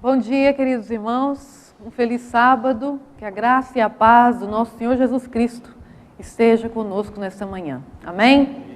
Bom dia, queridos irmãos. Um feliz sábado. Que a graça e a paz do nosso Senhor Jesus Cristo esteja conosco nesta manhã. Amém?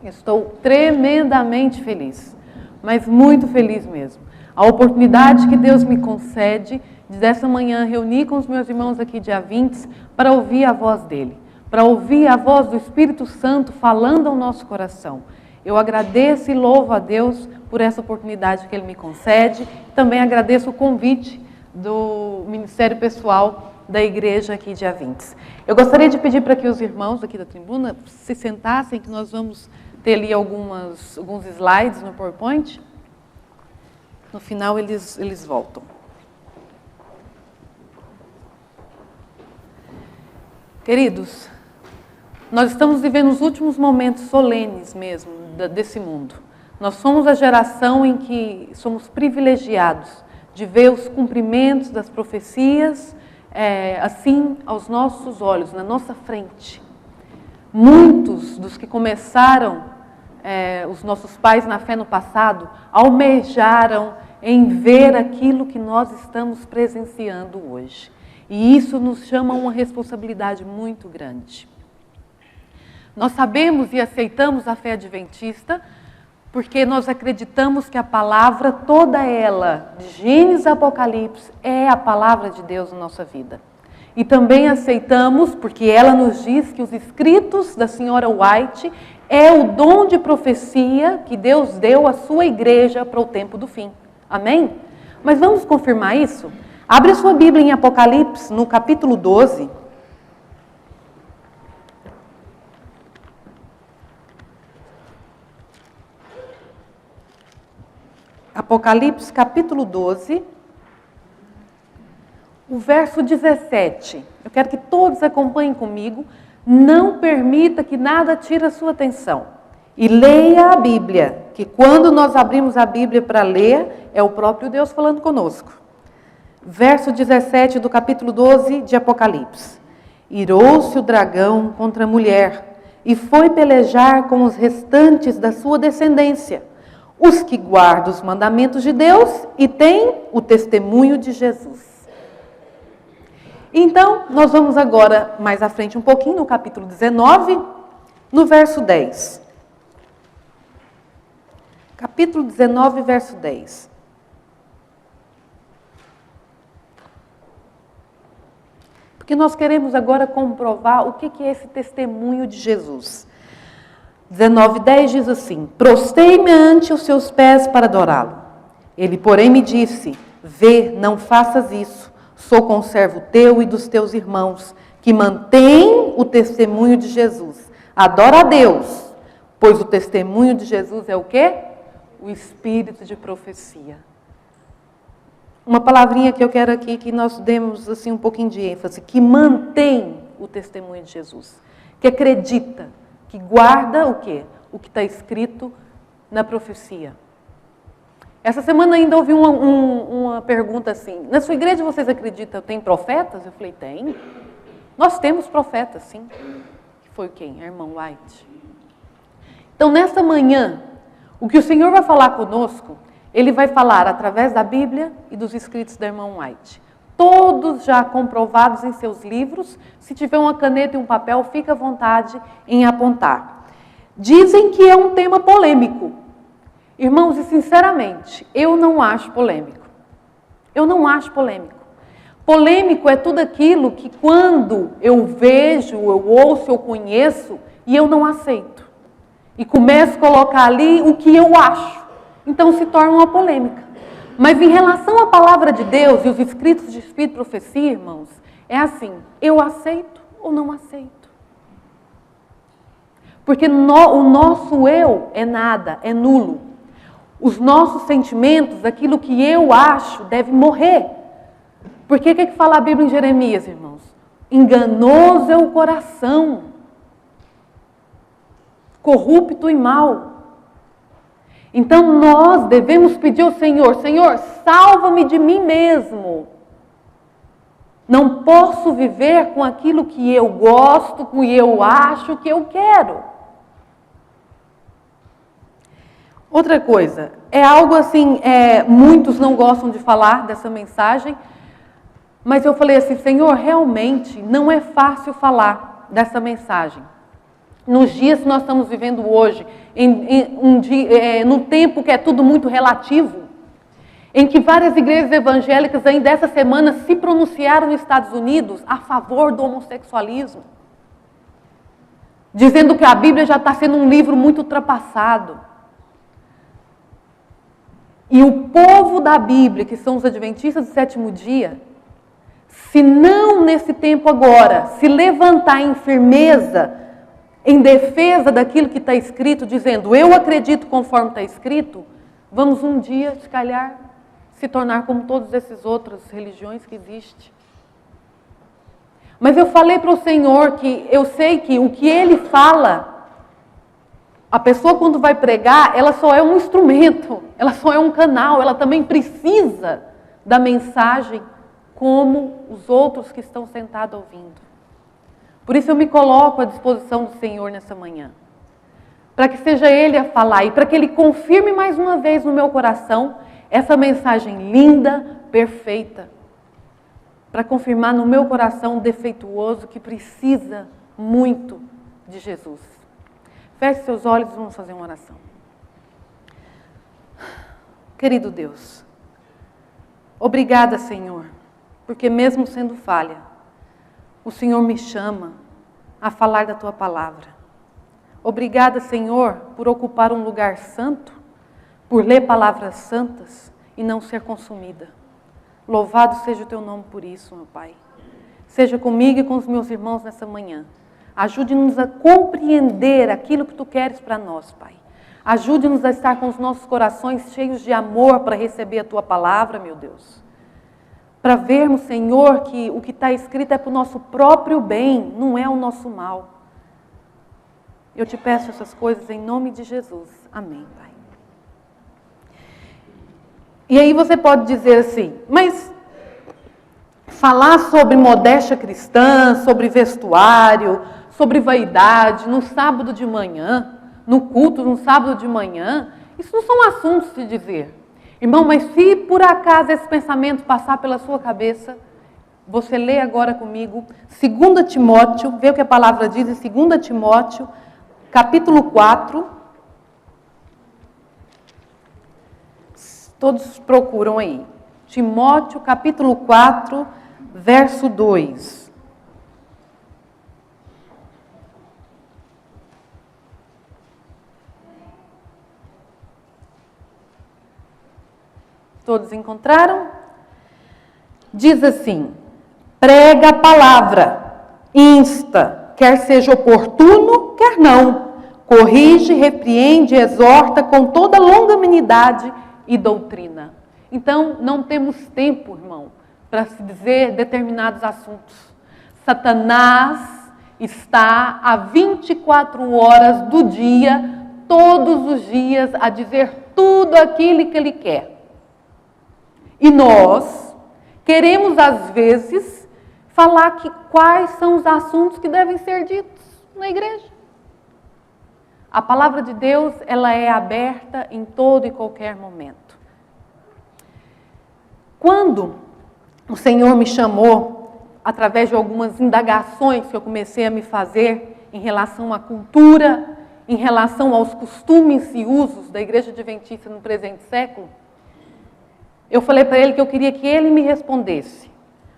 Estou tremendamente feliz, mas muito feliz mesmo. A oportunidade que Deus me concede de dessa manhã reunir com os meus irmãos aqui dia 20 para ouvir a voz dele, para ouvir a voz do Espírito Santo falando ao nosso coração. Eu agradeço e louvo a Deus por essa oportunidade que Ele me concede. Também agradeço o convite do Ministério Pessoal da Igreja aqui dia 20. Eu gostaria de pedir para que os irmãos aqui da tribuna se sentassem, que nós vamos ter ali alguns slides no PowerPoint. No final eles voltam. Queridos, nós estamos vivendo os últimos momentos solenes mesmo desse mundo. Nós somos a geração em que somos privilegiados de ver os cumprimentos das profecias assim aos nossos olhos, na nossa frente. Muitos dos que começaram, os nossos pais na fé no passado, almejaram em ver aquilo que nós estamos presenciando hoje. E isso nos chama a uma responsabilidade muito grande. Nós sabemos e aceitamos a fé adventista porque nós acreditamos que a palavra, toda ela, de Gênesis a Apocalipse, é a palavra de Deus na nossa vida. E também aceitamos porque ela nos diz que os escritos da senhora White é o dom de profecia que Deus deu à sua igreja para o tempo do fim. Amém? Mas vamos confirmar isso? Abre a sua Bíblia em Apocalipse, no capítulo 12. Apocalipse, capítulo 12, o verso 17. Eu quero que todos acompanhem comigo. Não permita que nada tire a sua atenção. E leia a Bíblia, que quando nós abrimos a Bíblia para ler, é o próprio Deus falando conosco. Verso 17 do capítulo 12 de Apocalipse. Irou-se o dragão contra a mulher e foi pelejar com os restantes da sua descendência, os que guardam os mandamentos de Deus e têm o testemunho de Jesus. Então, nós vamos agora, mais à frente um pouquinho, no capítulo 19, no verso 10. Capítulo 19, verso 10. Porque nós queremos agora comprovar o que é esse testemunho de Jesus. 19:10 diz assim: Prostei-me ante os seus pés para adorá-lo. Ele, porém, me disse: Vê, não faças isso. Sou conservo teu e dos teus irmãos, que mantém o testemunho de Jesus. Adora a Deus, pois o testemunho de Jesus é o quê? O espírito de profecia. Uma palavrinha que eu quero aqui que nós demos assim um pouquinho de ênfase, que mantém o testemunho de Jesus, que acredita, que guarda o quê? O que está escrito na profecia. Essa semana ainda ouvi uma pergunta assim: na sua igreja vocês acreditam, tem profetas? Eu falei, tem. Nós temos profetas, sim. Foi quem? A irmã White. Então, nessa manhã, o que o Senhor vai falar conosco, Ele vai falar através da Bíblia e dos escritos da irmã White. Todos já comprovados em seus livros. Se tiver uma caneta e um papel, fica à vontade em apontar. Dizem que é um tema polêmico. Irmãos, e sinceramente, eu não acho polêmico. Eu não acho polêmico. Polêmico é tudo aquilo que quando eu vejo, eu ouço, eu conheço e eu não aceito. E começo a colocar ali o que eu acho. Então se torna uma polêmica. Mas em relação à palavra de Deus e os escritos de Espírito e Profecia, irmãos, é assim: eu aceito ou não aceito? Porque o nosso eu é nada, é nulo. Os nossos sentimentos, aquilo que eu acho, deve morrer. Porque o que fala a Bíblia em Jeremias, irmãos? Enganoso é o coração, corrupto e mau. Então nós devemos pedir ao Senhor: Senhor, salva-me de mim mesmo. Não posso viver com aquilo que eu gosto, com o que eu acho, que eu quero. Outra coisa, é algo assim, muitos não gostam de falar dessa mensagem, mas eu falei assim, Senhor, realmente não é fácil falar dessa mensagem. Nos dias que nós estamos vivendo hoje, num tempo que é tudo muito relativo, em que várias igrejas evangélicas ainda essa semana se pronunciaram nos Estados Unidos a favor do homossexualismo, dizendo que a Bíblia já está sendo um livro muito ultrapassado. E o povo da Bíblia, que são os adventistas do sétimo dia, se não nesse tempo agora, se levantar em firmeza, em defesa daquilo que está escrito, dizendo, eu acredito conforme está escrito, vamos um dia, se calhar, se tornar como todas essas outras religiões que existem. Mas eu falei para o Senhor que eu sei que o que Ele fala, a pessoa quando vai pregar, ela só é um instrumento, ela só é um canal, ela também precisa da mensagem como os outros que estão sentados ouvindo. Por isso eu me coloco à disposição do Senhor nessa manhã, para que seja Ele a falar e para que Ele confirme mais uma vez no meu coração essa mensagem linda, perfeita, para confirmar no meu coração defeituoso que precisa muito de Jesus. Feche seus olhos e vamos fazer uma oração. Querido Deus, obrigada, Senhor, porque mesmo sendo falha, o Senhor me chama a falar da Tua palavra. Obrigada, Senhor, por ocupar um lugar santo, por ler palavras santas e não ser consumida. Louvado seja o Teu nome por isso, meu Pai. Seja comigo e com os meus irmãos nessa manhã. Ajude-nos a compreender aquilo que Tu queres para nós, Pai. Ajude-nos a estar com os nossos corações cheios de amor para receber a Tua palavra, meu Deus. Para vermos, Senhor, que o que está escrito é para o nosso próprio bem, não é o nosso mal. Eu Te peço essas coisas em nome de Jesus. Amém, Pai. E aí você pode dizer assim, mas falar sobre modéstia cristã, sobre vestuário, sobre vaidade, no sábado de manhã, no culto, no sábado de manhã, isso não são assuntos de dizer. Irmão, mas se por acaso esse pensamento passar pela sua cabeça, você lê agora comigo 2 Timóteo, vê o que a palavra diz em 2 Timóteo, capítulo 4. Todos procuram aí. Timóteo, capítulo 4, verso 2. Todos encontraram? Diz assim, prega a palavra, insta, quer seja oportuno, quer não. Corrige, repreende, exorta com toda longanimidade e doutrina. Então, não temos tempo, irmão, para se dizer determinados assuntos. Satanás está a 24 horas do dia, todos os dias, a dizer tudo aquilo que ele quer. E nós queremos, às vezes, falar que quais são os assuntos que devem ser ditos na igreja. A palavra de Deus, ela é aberta em todo e qualquer momento. Quando o Senhor me chamou, através de algumas indagações que eu comecei a me fazer em relação à cultura, em relação aos costumes e usos da Igreja Adventista no presente século, eu falei para ele que eu queria que ele me respondesse.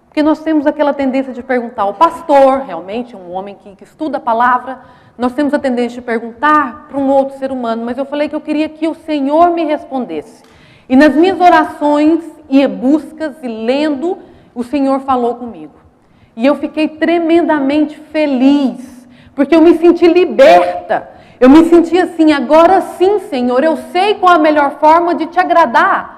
Porque nós temos aquela tendência de perguntar ao pastor, realmente, um homem que estuda a palavra, nós temos a tendência de perguntar para um outro ser humano, mas eu falei que eu queria que o Senhor me respondesse. E nas minhas orações e buscas e lendo, o Senhor falou comigo. E eu fiquei tremendamente feliz, porque eu me senti liberta. Eu me senti assim, agora sim, Senhor, eu sei qual a melhor forma de Te agradar.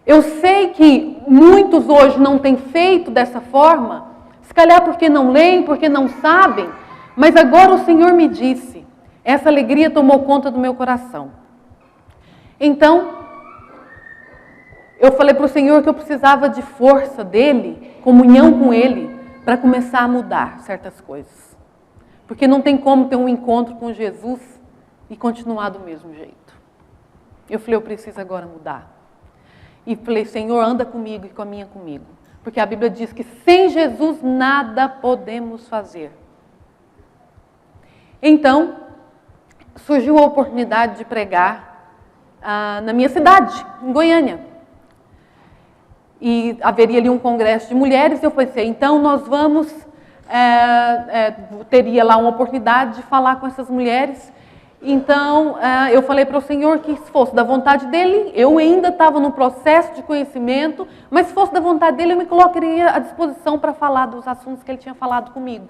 Eu sei que muitos hoje não têm feito dessa forma, se calhar porque não leem, porque não sabem, mas agora o Senhor me disse, essa alegria tomou conta do meu coração. Então, eu falei para o Senhor que eu precisava de força dEle, comunhão com Ele, para começar a mudar certas coisas. Porque não tem como ter um encontro com Jesus e continuar do mesmo jeito. Eu falei, eu preciso agora mudar. E falei, Senhor, anda comigo e caminha comigo. Porque a Bíblia diz que sem Jesus nada podemos fazer. Então, surgiu a oportunidade de pregar na minha cidade, em Goiânia. E haveria ali um congresso de mulheres, e eu pensei, então nós vamos, teria lá uma oportunidade de falar com essas mulheres. Então, eu falei para o Senhor que se fosse da vontade dEle, eu ainda estava no processo de conhecimento, mas se fosse da vontade dEle, eu me colocaria à disposição para falar dos assuntos que Ele tinha falado comigo.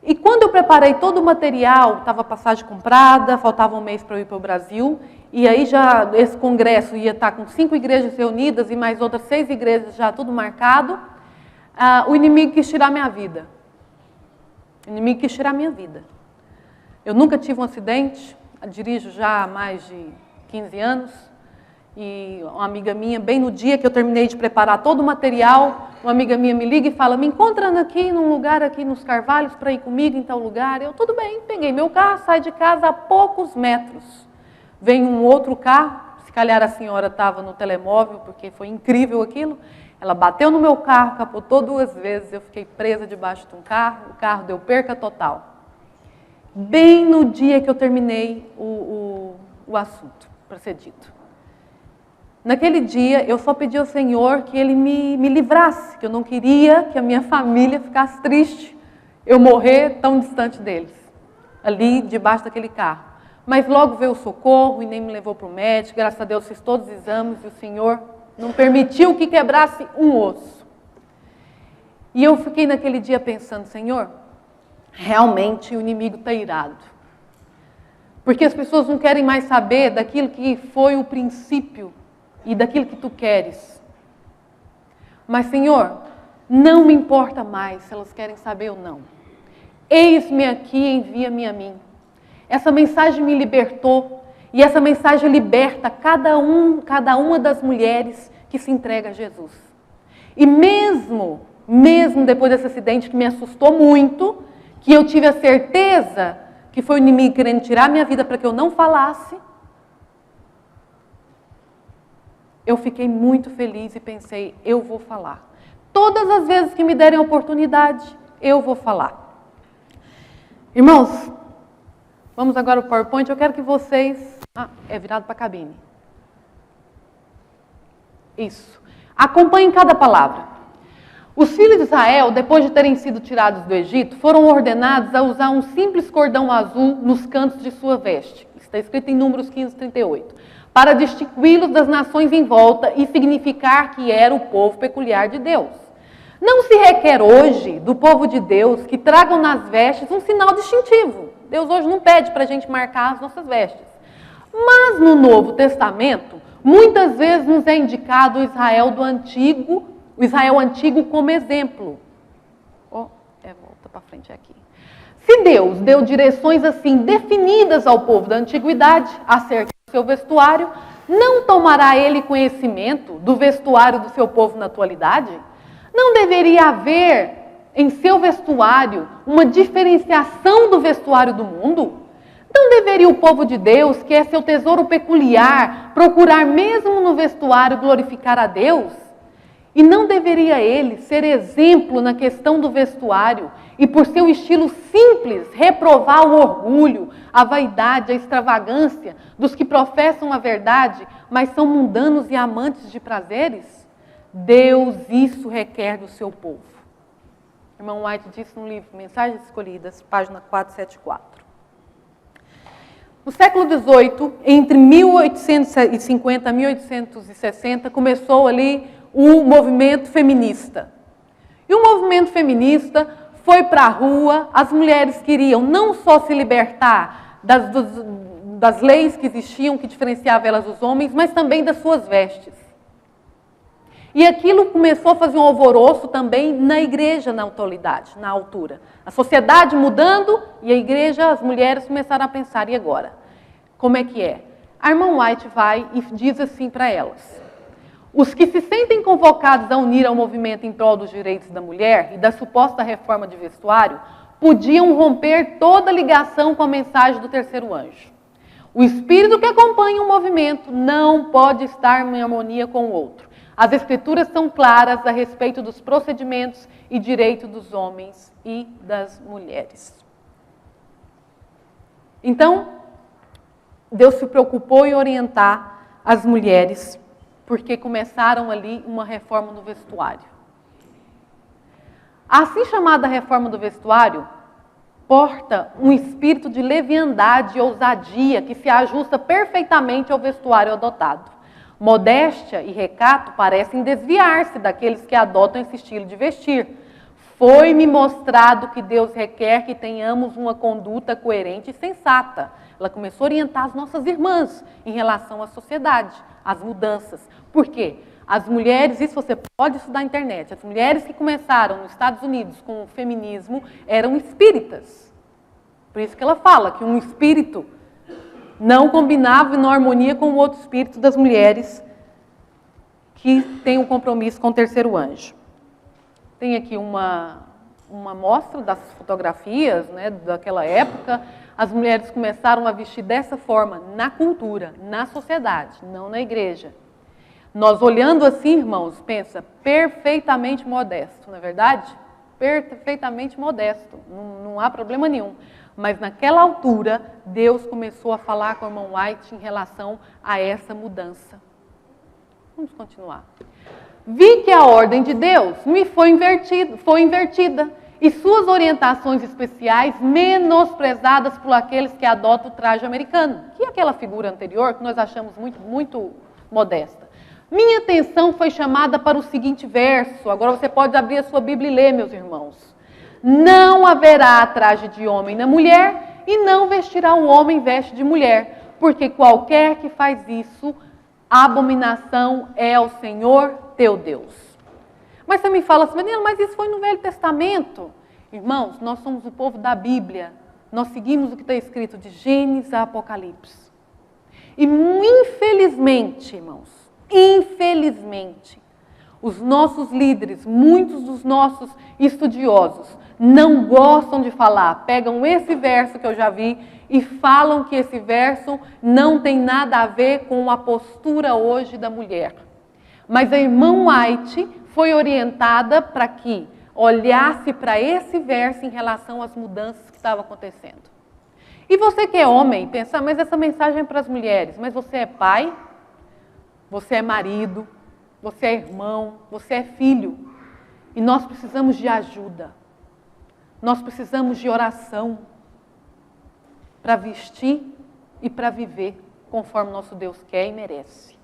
E quando eu preparei todo o material, estava a passagem comprada, faltava um mês para eu ir para o Brasil, e aí já esse congresso ia estar com 5 igrejas reunidas e mais outras 6 igrejas já tudo marcado, o inimigo quis tirar minha vida. O inimigo quis tirar minha vida. Eu nunca tive um acidente, dirijo já há mais de 15 anos, e uma amiga minha, bem no dia que eu terminei de preparar todo o material, uma amiga minha me liga e fala, me encontra aqui num lugar aqui nos Carvalhos para ir comigo em tal lugar. Eu, tudo bem, peguei meu carro, saí de casa a poucos metros. Vem um outro carro, se calhar a senhora estava no telemóvel, porque foi incrível aquilo. Ela bateu no meu carro, capotou 2 vezes, eu fiquei presa debaixo de um carro, o carro deu perca total. Bem no dia que eu terminei o assunto, para ser dito. Naquele dia, eu só pedi ao Senhor que Ele me livrasse, que eu não queria que a minha família ficasse triste, eu morrer tão distante deles, ali debaixo daquele carro. Mas logo veio o socorro e nem me levou para o médico, graças a Deus fiz todos os exames e o Senhor não permitiu que quebrasse um osso. E eu fiquei naquele dia pensando, Senhor, realmente o inimigo está irado. Porque as pessoas não querem mais saber daquilo que foi o princípio e daquilo que tu queres. Mas, Senhor, não me importa mais se elas querem saber ou não. Eis-me aqui, envia-me a mim. Essa mensagem me libertou e essa mensagem liberta cada uma das mulheres que se entrega a Jesus. E mesmo depois desse acidente que me assustou muito, que eu tive a certeza que foi o inimigo querendo tirar minha vida para que eu não falasse, eu fiquei muito feliz e pensei, eu vou falar. Todas as vezes que me derem a oportunidade, eu vou falar. Irmãos, vamos agora ao PowerPoint. Eu quero que vocês... é virado para a cabine. Isso. Acompanhem cada palavra. Os filhos de Israel, depois de terem sido tirados do Egito, foram ordenados a usar um simples cordão azul nos cantos de sua veste. Isso está escrito em Números 15:38. Para distingui-los das nações em volta e significar que era o povo peculiar de Deus. Não se requer hoje do povo de Deus que tragam nas vestes um sinal distintivo. Deus hoje não pede para a gente marcar as nossas vestes. Mas no Novo Testamento, muitas vezes nos é indicado o Israel antigo como exemplo. Volta para frente aqui. Se Deus deu direções assim definidas ao povo da antiguidade acerca do seu vestuário, não tomará ele conhecimento do vestuário do seu povo na atualidade? Não deveria haver em seu vestuário uma diferenciação do vestuário do mundo? Não deveria o povo de Deus, que é seu tesouro peculiar, procurar mesmo no vestuário glorificar a Deus? E não deveria ele ser exemplo na questão do vestuário e, por seu estilo simples, reprovar o orgulho, a vaidade, a extravagância dos que professam a verdade, mas são mundanos e amantes de prazeres? Deus isso requer do seu povo. Irmão White disse no livro Mensagens Escolhidas, página 474. No século XVIII, entre 1850 e 1860, começou ali o movimento feminista. E o movimento feminista foi para a rua, as mulheres queriam não só se libertar das leis que existiam, que diferenciavam elas dos homens, mas também das suas vestes. E aquilo começou a fazer um alvoroço também na igreja na atualidade, na altura. A sociedade mudando e a igreja, as mulheres começaram a pensar, e agora? Como é que é? A irmã White vai e diz assim para elas: os que se sentem convocados a unir ao movimento em prol dos direitos da mulher e da suposta reforma de vestuário, podiam romper toda ligação com a mensagem do terceiro anjo. O espírito que acompanha um movimento não pode estar em harmonia com o outro. As Escrituras são claras a respeito dos procedimentos e direitos dos homens e das mulheres. Então, Deus se preocupou em orientar as mulheres, porque começaram ali uma reforma no vestuário. A assim chamada reforma do vestuário porta um espírito de leviandade e ousadia que se ajusta perfeitamente ao vestuário adotado. Modéstia e recato parecem desviar-se daqueles que adotam esse estilo de vestir. Foi-me mostrado que Deus requer que tenhamos uma conduta coerente e sensata. Ela começou a orientar as nossas irmãs em relação à sociedade, às mudanças. Por quê? As mulheres, isso você pode estudar na internet, as mulheres que começaram nos Estados Unidos com o feminismo eram espíritas. Por isso que ela fala que um espírito não combinava em harmonia com o outro espírito das mulheres que tem um compromisso com o terceiro anjo. Tem aqui uma amostra das fotografias, né, daquela época. As mulheres começaram a vestir dessa forma na cultura, na sociedade, não na igreja. Nós olhando assim, irmãos, pensa, perfeitamente modesto, não é verdade? Perfeitamente modesto, não há problema nenhum. Mas naquela altura, Deus começou a falar com o irmão White em relação a essa mudança. Vamos continuar. Vi que a ordem de Deus me foi invertida e suas orientações especiais menosprezadas por aqueles que adotam o traje americano, que é aquela figura anterior que nós achamos muito modesta. Minha atenção foi chamada para o seguinte verso. Agora você pode abrir a sua Bíblia e ler, meus irmãos. Não haverá traje de homem na mulher, e não vestirá um homem veste de mulher, porque qualquer que faz isso, abominação é ao Senhor teu Deus. Mas você me fala assim, Menina, mas isso foi no Velho Testamento. Irmãos, nós somos o povo da Bíblia. Nós seguimos o que está escrito de Gênesis a Apocalipse. E infelizmente, irmãos, infelizmente, os nossos líderes, muitos dos nossos estudiosos, não gostam de falar, pegam esse verso que eu já vi e falam que esse verso não tem nada a ver com a postura hoje da mulher. Mas a irmã White foi orientada para que olhasse para esse verso em relação às mudanças que estavam acontecendo. E você que é homem, pensa, mas essa mensagem é para as mulheres, mas você é pai, você é marido, você é irmão, você é filho. E nós precisamos de ajuda. Nós precisamos de oração para vestir e para viver conforme nosso Deus quer e merece.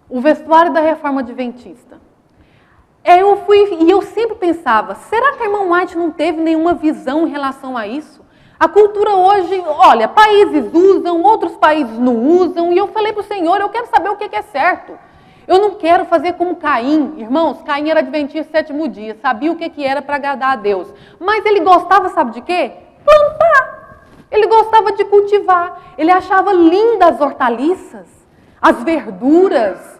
O vestuário da Reforma Adventista. Eu sempre pensava, será que a irmã White não teve nenhuma visão em relação a isso? A cultura hoje, olha, países usam, outros países não usam, e eu falei para o Senhor, eu quero saber o que é certo. Eu não quero fazer como Caim. Irmãos, Caim era adventista 7º dia, sabia o que era para agradar a Deus. Mas ele gostava, sabe de quê? Plantar. Ele gostava de cultivar. Ele achava lindas as hortaliças, as verduras.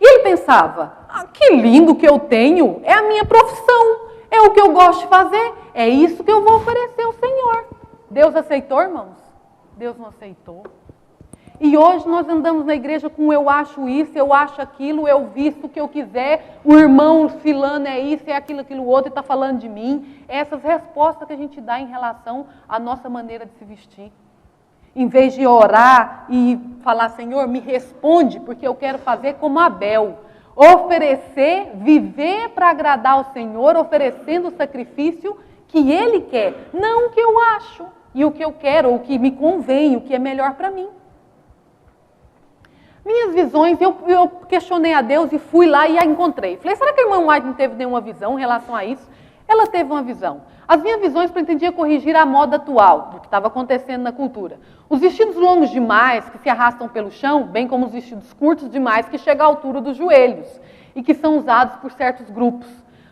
E ele pensava, que lindo que eu tenho, é a minha profissão, é o que eu gosto de fazer, é isso que eu vou oferecer ao Senhor. Deus aceitou, irmãos? Deus não aceitou. E hoje nós andamos na igreja com eu acho isso, eu acho aquilo, eu visto o que eu quiser, o irmão filano é isso, é aquilo outro, e está falando de mim. Essas respostas que a gente dá em relação à nossa maneira de se vestir. Em vez de orar e falar, Senhor, me responde, porque eu quero fazer como Abel. Oferecer, viver para agradar ao Senhor, oferecendo o sacrifício que Ele quer. Não o que eu acho, e o que eu quero, o que me convém, o que é melhor para mim. Minhas visões, eu questionei a Deus e fui lá e a encontrei. Falei, será que a irmã White não teve nenhuma visão em relação a isso? Ela teve uma visão. As minhas visões pretendiam corrigir a moda atual, do que estava acontecendo na cultura. Os vestidos longos demais, que se arrastam pelo chão, bem como os vestidos curtos demais, que chegam à altura dos joelhos, e que são usados por certos grupos.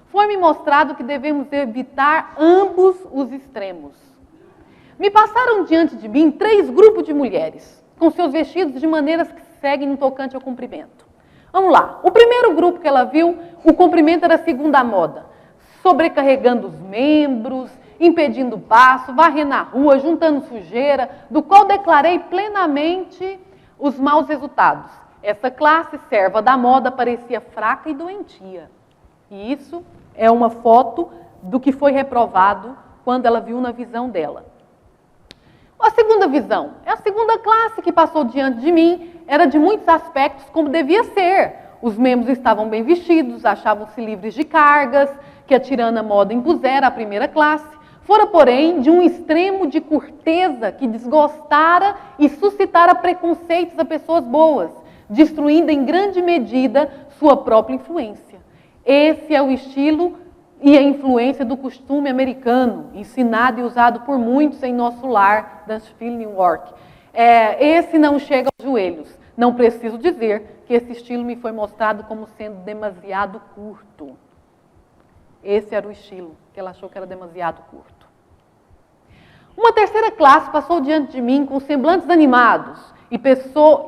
Foi-me mostrado que devemos evitar ambos os extremos. Me passaram diante de mim 3 grupos de mulheres, com seus vestidos de maneiras que seguem no tocante ao comprimento. Vamos lá. O primeiro grupo que ela viu, o comprimento era segundo a moda, sobrecarregando os membros impedindo o passo, varrendo a rua, juntando sujeira, do qual declarei plenamente os maus resultados. Essa classe, serva da moda, parecia fraca e doentia. E isso é uma foto do que foi reprovado quando ela viu na visão dela. A segunda visão, é a segunda classe que passou diante de mim, era de muitos aspectos como devia ser. Os membros estavam bem vestidos, achavam-se livres de cargas, que a tirana moda impusera à primeira classe. Fora, porém, de um extremo de curteza que desgostara e suscitara preconceitos a pessoas boas, destruindo em grande medida sua própria influência. Esse é o estilo e a influência do costume americano, ensinado e usado por muitos em nosso lar, Dashville, Newark. Esse não chega aos joelhos. Não preciso dizer que esse estilo me foi mostrado como sendo demasiado curto. Esse era o estilo que ela achou que era demasiado curto. Uma terceira classe passou diante de mim com semblantes animados e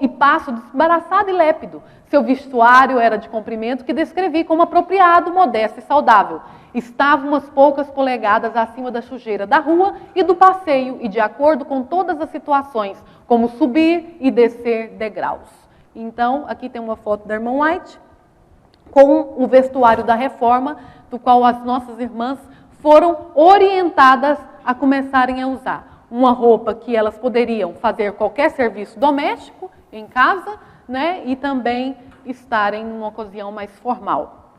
passo desembaraçado e lépido. Seu vestuário era de comprimento que descrevi como apropriado, modesto e saudável. Estava umas poucas polegadas acima da sujeira da rua e do passeio e de acordo com todas as situações, como subir e descer degraus. Então, aqui tem uma foto da irmã White com o vestuário da reforma, do qual as nossas irmãs foram orientadas a começarem a usar. Uma roupa que elas poderiam fazer qualquer serviço doméstico em casa, né, e também estarem numa ocasião mais formal.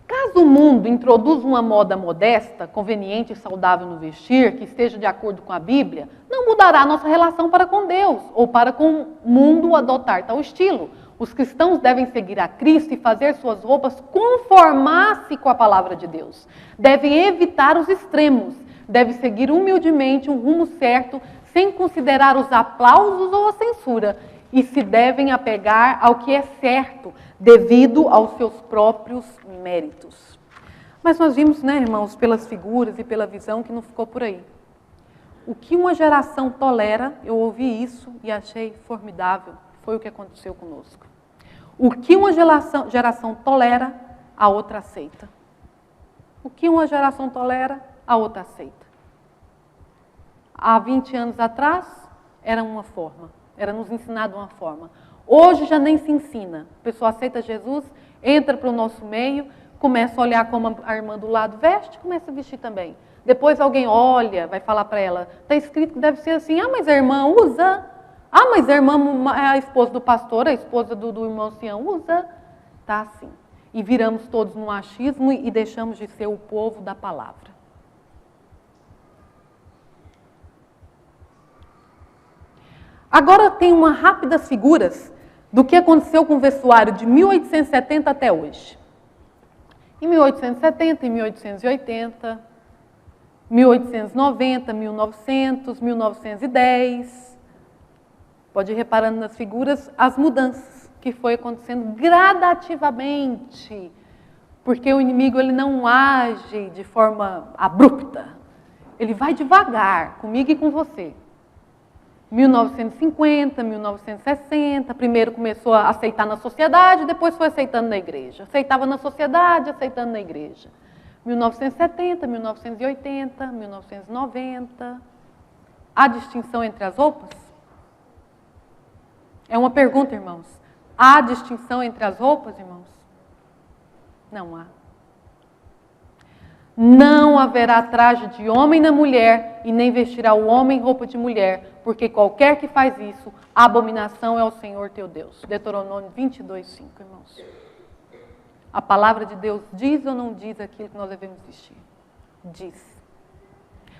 Caso o mundo introduza uma moda modesta, conveniente e saudável no vestir, que esteja de acordo com a Bíblia, não mudará a nossa relação para com Deus ou para com o mundo adotar tal estilo. Os cristãos devem seguir a Cristo e fazer suas roupas conformar-se com a palavra de Deus. Devem evitar os extremos. Devem seguir humildemente um rumo certo, sem considerar os aplausos ou a censura. E se devem apegar ao que é certo, devido aos seus próprios méritos. Mas nós vimos, né, irmãos, pelas figuras e pela visão, que não ficou por aí. O que uma geração tolera, eu ouvi isso e achei formidável, foi o que aconteceu conosco. O que uma geração tolera, a outra aceita. O que uma geração tolera, a outra aceita. Há 20 anos atrás, era uma forma, era nos ensinado uma forma. Hoje já nem se ensina. A pessoa aceita Jesus, entra para o nosso meio, começa a olhar como a irmã do lado veste, começa a vestir também. Depois alguém olha, vai falar para ela, está escrito que deve ser assim, mas a irmã usa. Mas a irmã é a esposa do pastor, a esposa do irmão ancião usa. Está assim. E viramos todos no achismo e deixamos de ser o povo da palavra. Agora tem umas rápidas figuras do que aconteceu com o vestuário de 1870 até hoje. Em 1870, em 1880, 1890, 1900, 1910. Pode ir reparando nas figuras as mudanças que foi acontecendo gradativamente. Porque o inimigo ele não age de forma abrupta. Ele vai devagar, comigo e com você. 1950, 1960, primeiro começou a aceitar na sociedade, depois foi aceitando na igreja. Aceitava na sociedade, aceitando na igreja. 1970, 1980, 1990. Há distinção entre as roupas? É uma pergunta, irmãos. Há distinção entre as roupas, irmãos? Não há. Não haverá traje de homem na mulher, e nem vestirá o homem roupa de mulher, porque qualquer que faz isso, abominação é ao Senhor teu Deus. Deuteronômio 22:5, irmãos. A palavra de Deus diz ou não diz aquilo que nós devemos vestir? Diz.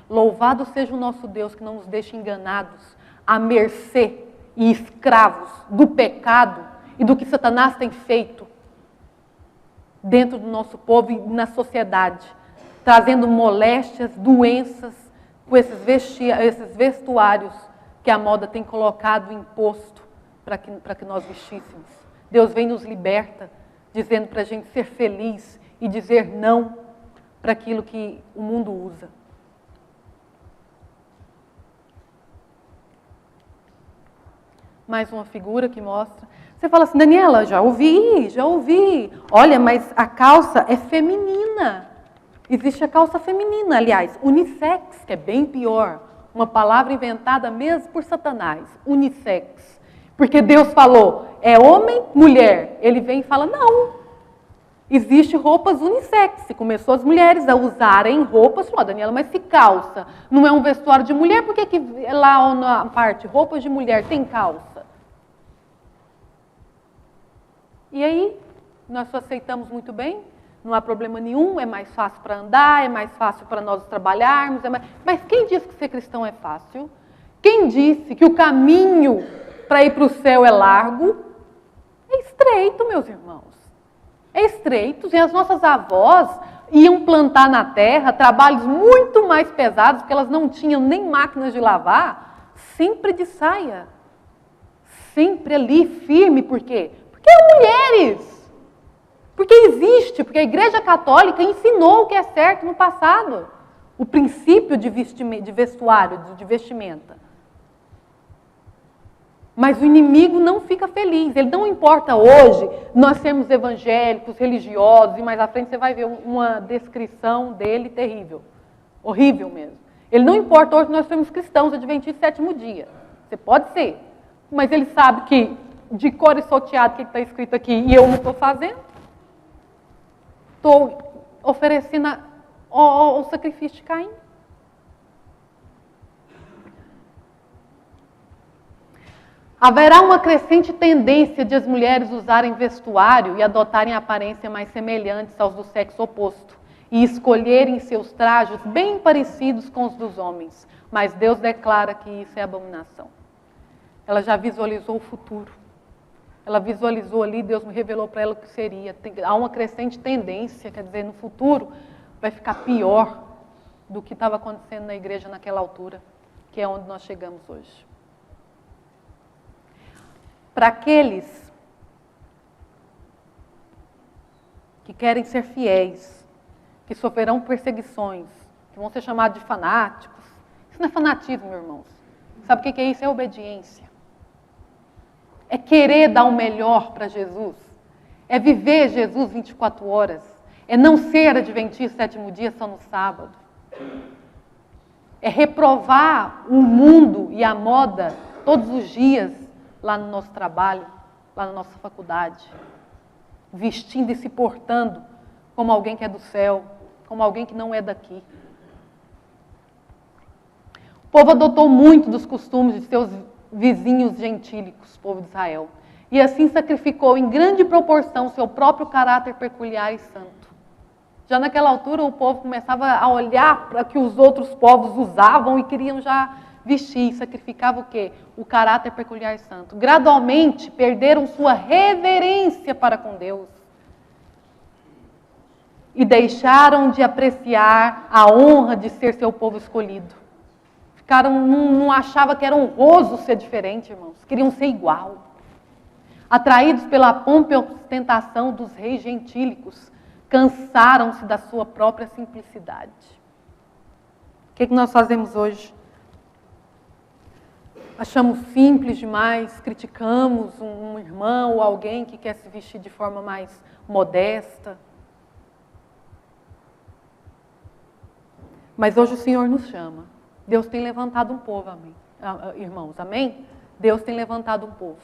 Louvado seja o nosso Deus que não nos deixa enganados, à mercê e escravos do pecado e do que Satanás tem feito dentro do nosso povo e na sociedade, trazendo moléstias, doenças, com esses vestuários que a moda tem colocado, imposto, para que nós vestíssemos. Deus vem nos liberta, dizendo para a gente ser feliz e dizer não para aquilo que o mundo usa. Mais uma figura que mostra. Você fala assim, Daniela, já ouvi. Olha, mas a calça é feminina. Existe a calça feminina, aliás, unissex, que é bem pior. Uma palavra inventada mesmo por Satanás, unissex. Porque Deus falou, é homem, mulher. Ele vem e fala, não. Existe roupas unissex. Começou as mulheres a usarem roupas. Falou, Daniela, mas se calça não é um vestuário de mulher, por que lá na parte roupas de mulher tem calça? E aí, nós só aceitamos muito bem. Não há problema nenhum, é mais fácil para andar, é mais fácil para nós trabalharmos. Mas quem disse que ser cristão é fácil? Quem disse que o caminho para ir para o céu é largo? É estreito, meus irmãos. É estreito. E as nossas avós iam plantar na terra trabalhos muito mais pesados, porque elas não tinham nem máquinas de lavar, sempre de saia. Sempre ali, firme. Por quê? Porque eram mulheres. Porque existe, porque a Igreja Católica ensinou o que é certo no passado. O princípio de vestuário, de vestimenta. Mas o inimigo não fica feliz. Ele não importa hoje nós sermos evangélicos, religiosos, e mais à frente você vai ver uma descrição dele terrível. Horrível mesmo. Ele não importa hoje nós sermos cristãos, adventistas, sétimo dia. Você pode ser. Mas ele sabe que de cor e salteado o que está escrito aqui e eu não estou fazendo. Estou oferecendo o sacrifício de Caim. Haverá uma crescente tendência de as mulheres usarem vestuário e adotarem aparência mais semelhantes aos do sexo oposto e escolherem seus trajes bem parecidos com os dos homens. Mas Deus declara que isso é abominação. Ela já visualizou o futuro. Ela visualizou ali, Deus me revelou para ela o que seria. Há uma crescente tendência, quer dizer, no futuro vai ficar pior do que estava acontecendo na igreja naquela altura, que é onde nós chegamos hoje. Para aqueles que querem ser fiéis, que sofrerão perseguições, que vão ser chamados de fanáticos, isso não é fanatismo, meus irmãos. Sabe o que é isso? É obediência. É querer dar o melhor para Jesus. É viver Jesus 24 horas. É não ser adventista sétimo dia só no sábado. É reprovar o mundo e a moda todos os dias lá no nosso trabalho, lá na nossa faculdade. Vestindo e se portando como alguém que é do céu, como alguém que não é daqui. O povo adotou muito dos costumes de seus vizinhos gentílicos, povo de Israel. E assim sacrificou em grande proporção seu próprio caráter peculiar e santo. Já naquela altura o povo começava a olhar para o que os outros povos usavam e queriam já vestir. Sacrificava o quê? O caráter peculiar e santo. Gradualmente perderam sua reverência para com Deus. E deixaram de apreciar a honra de ser seu povo escolhido. Não achava que era honroso ser diferente, irmãos. Queriam ser igual. Atraídos pela pompa e ostentação dos reis gentílicos, cansaram-se da sua própria simplicidade. O que nós fazemos hoje? Achamos simples demais, criticamos um irmão ou alguém que quer se vestir de forma mais modesta. Mas hoje o Senhor nos chama. Deus tem levantado um povo, amém? Irmãos, amém? Deus tem levantado um povo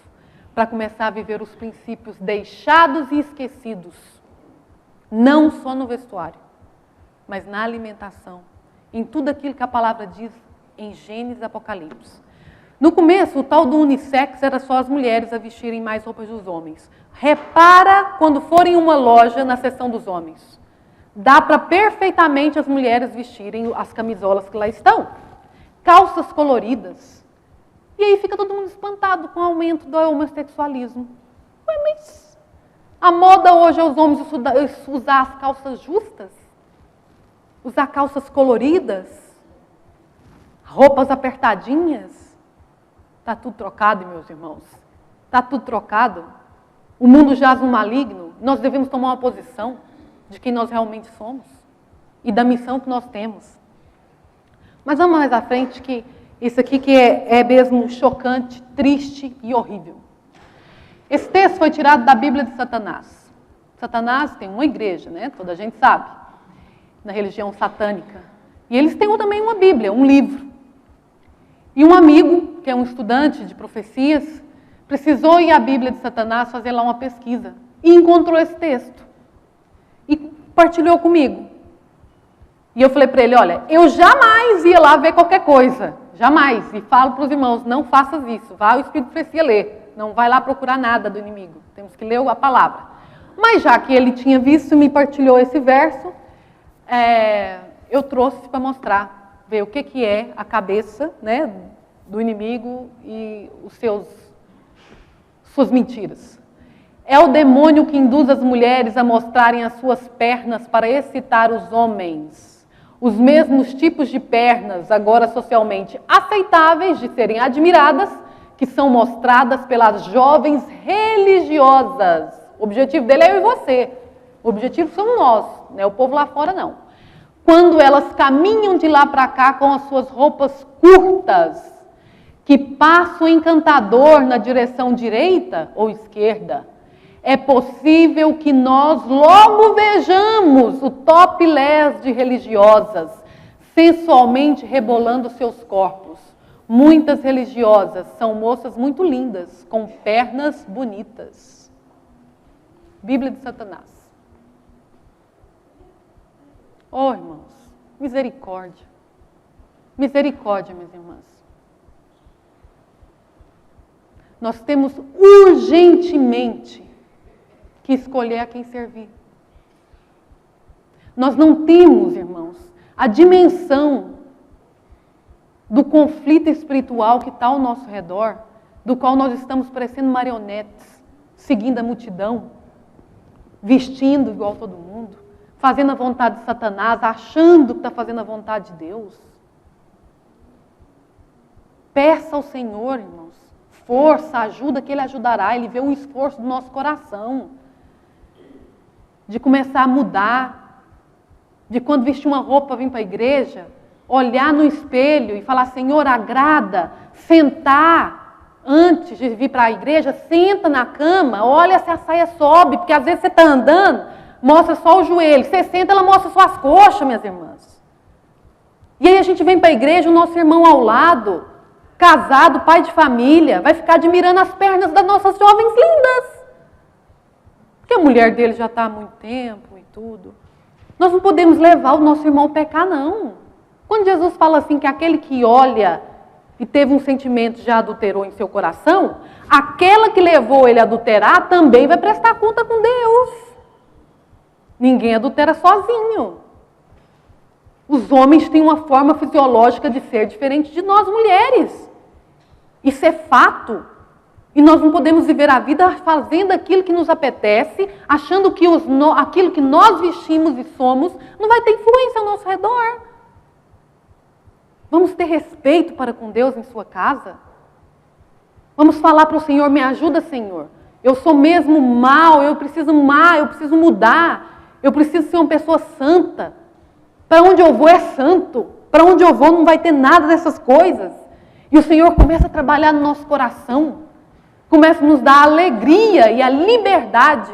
para começar a viver os princípios deixados e esquecidos, não só no vestuário, mas na alimentação, em tudo aquilo que a palavra diz em Gênesis e Apocalipse. No começo, o tal do unissex era só as mulheres a vestirem mais roupas dos homens. Repara quando forem em uma loja na seção dos homens. Dá para perfeitamente as mulheres vestirem as camisolas que lá estão. Calças coloridas. E aí fica todo mundo espantado com o aumento do homossexualismo. Ué, mas a moda hoje é os homens usar as calças justas? Usar calças coloridas? Roupas apertadinhas? Está tudo trocado, meus irmãos. Está tudo trocado. O mundo jaz no maligno. Nós devemos tomar uma posição de quem nós realmente somos e da missão que nós temos. Mas vamos mais à frente, que isso aqui que é mesmo chocante, triste e horrível. Esse texto foi tirado da Bíblia de Satanás. Satanás tem uma igreja, né? Toda a gente sabe. na religião satânica. E eles têm também uma Bíblia, um livro. E um amigo, que é um estudante de profecias, precisou ir à Bíblia de Satanás fazer lá uma pesquisa. E encontrou esse texto. E partilhou comigo. E eu falei para ele, olha, eu jamais ia lá ver qualquer coisa. Jamais. E falo para os irmãos, não faças isso. Vá ao Espírito de Profecia ler. Não vai lá procurar nada do inimigo. Temos que ler a palavra. Mas já que ele tinha visto e me partilhou esse verso, eu trouxe para mostrar, ver o que é a cabeça, né, do inimigo e suas mentiras. É o demônio que induz as mulheres a mostrarem as suas pernas para excitar os homens. Os mesmos tipos de pernas, agora socialmente aceitáveis de serem admiradas, que são mostradas pelas jovens religiosas. O objetivo dele é eu e você. O objetivo somos nós, não é o povo lá fora, não. Quando elas caminham de lá para cá com as suas roupas curtas, que passa o encantador na direção direita ou esquerda, é possível que nós logo vejamos o topless de religiosas, sensualmente rebolando seus corpos. Muitas religiosas são moças muito lindas, com pernas bonitas. Bíblia de Satanás. Oh, irmãos, misericórdia. Misericórdia, minhas irmãs. Nós temos urgentemente que escolher a quem servir. Nós não temos, irmãos, a dimensão do conflito espiritual que está ao nosso redor, do qual nós estamos parecendo marionetes, seguindo a multidão, vestindo igual todo mundo, fazendo a vontade de Satanás, achando que está fazendo a vontade de Deus. Peça ao Senhor, irmãos, força, ajuda, que Ele ajudará. Ele vê o esforço do nosso coração, de começar a mudar, de quando vestir uma roupa, vir para a igreja, olhar no espelho e falar, Senhor, agrada, sentar antes de vir para a igreja, senta na cama, olha se a saia sobe, porque às vezes você está andando, mostra só o joelho, você senta, ela mostra só as coxas, minhas irmãs. E aí a gente vem para a igreja, o nosso irmão ao lado, casado, pai de família, vai ficar admirando as pernas das nossas jovens lindas. Porque a mulher dele já está há muito tempo e tudo. Nós não podemos levar o nosso irmão a pecar, não. Quando Jesus fala assim que aquele que olha e teve um sentimento já adulterou em seu coração, aquela que levou ele a adulterar também vai prestar conta com Deus. Ninguém adultera sozinho. Os homens têm uma forma fisiológica de ser diferente de nós mulheres. Isso é fato. E nós não podemos viver a vida fazendo aquilo que nos apetece, achando que aquilo que nós vestimos e somos não vai ter influência ao nosso redor. Vamos ter respeito para com Deus em sua casa. Vamos falar para o Senhor, me ajuda, Senhor. Eu sou mesmo mal, eu preciso mudar. Eu preciso ser uma pessoa santa. Para onde eu vou é santo. Para onde eu vou não vai ter nada dessas coisas. E o Senhor começa a trabalhar no nosso coração. Começa a nos dar a alegria e a liberdade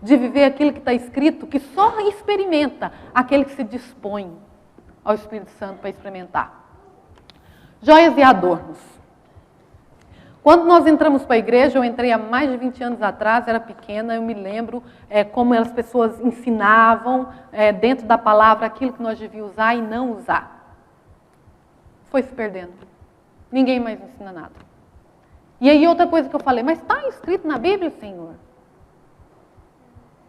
de viver aquilo que está escrito, que só experimenta aquele que se dispõe ao Espírito Santo para experimentar. Joias e adornos. Quando nós entramos para a igreja, eu entrei há mais de 20 anos atrás, era pequena, eu me lembro como as pessoas ensinavam dentro da palavra aquilo que nós devíamos usar e não usar. Foi se perdendo. Ninguém mais ensina nada. E aí outra coisa que eu falei, mas está escrito na Bíblia, Senhor?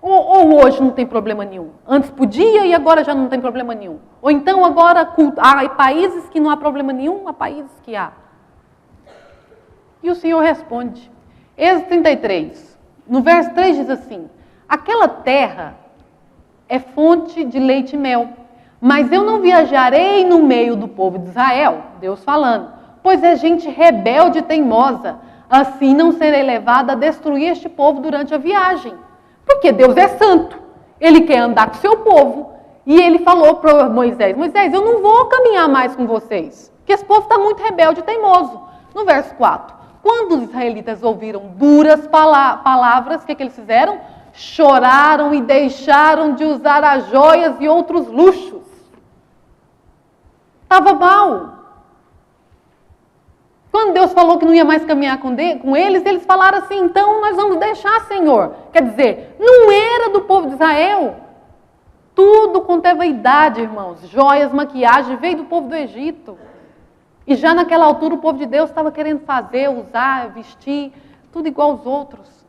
Ou hoje não tem problema nenhum? Antes podia e agora já não tem problema nenhum? Ou então agora há países que não há problema nenhum, há países que há. E o Senhor responde. Êxodo 33, no verso 3 diz assim, aquela terra é fonte de leite e mel, mas eu não viajarei no meio do povo de Israel, Deus falando, pois é gente rebelde e teimosa, assim não serei levada a destruir este povo durante a viagem. Porque Deus é santo, Ele quer andar com o seu povo. E Ele falou para Moisés, Moisés, eu não vou caminhar mais com vocês, porque esse povo está muito rebelde e teimoso. No verso 4, quando os israelitas ouviram duras palavras, o que eles fizeram? choraram e deixaram de usar as joias e outros luxos. Estava mal. Quando Deus falou que não ia mais caminhar com eles, eles falaram assim, então nós vamos deixar, Senhor. Quer dizer, não era do povo de Israel. Tudo quanto é vaidade, irmãos, joias, maquiagem, veio do povo do Egito. E já naquela altura o povo de Deus estava querendo fazer, usar, vestir, tudo igual aos outros.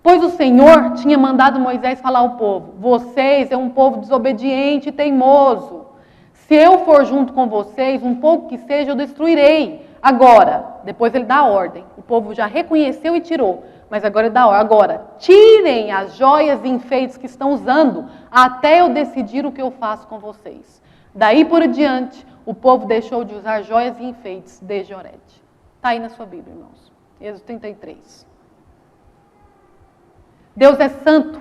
Pois o Senhor tinha mandado Moisés falar ao povo, vocês é um povo desobediente e teimoso. Se eu for junto com vocês, um pouco que seja, eu destruirei. Agora, depois ele dá a ordem. O povo já reconheceu e tirou. Mas agora ele dá a ordem. Agora, tirem as joias e enfeites que estão usando, até eu decidir o que eu faço com vocês. Daí por diante, o povo deixou de usar joias e enfeites desde Horebe. Está aí na sua Bíblia, irmãos. Êxodo 33. Deus é santo.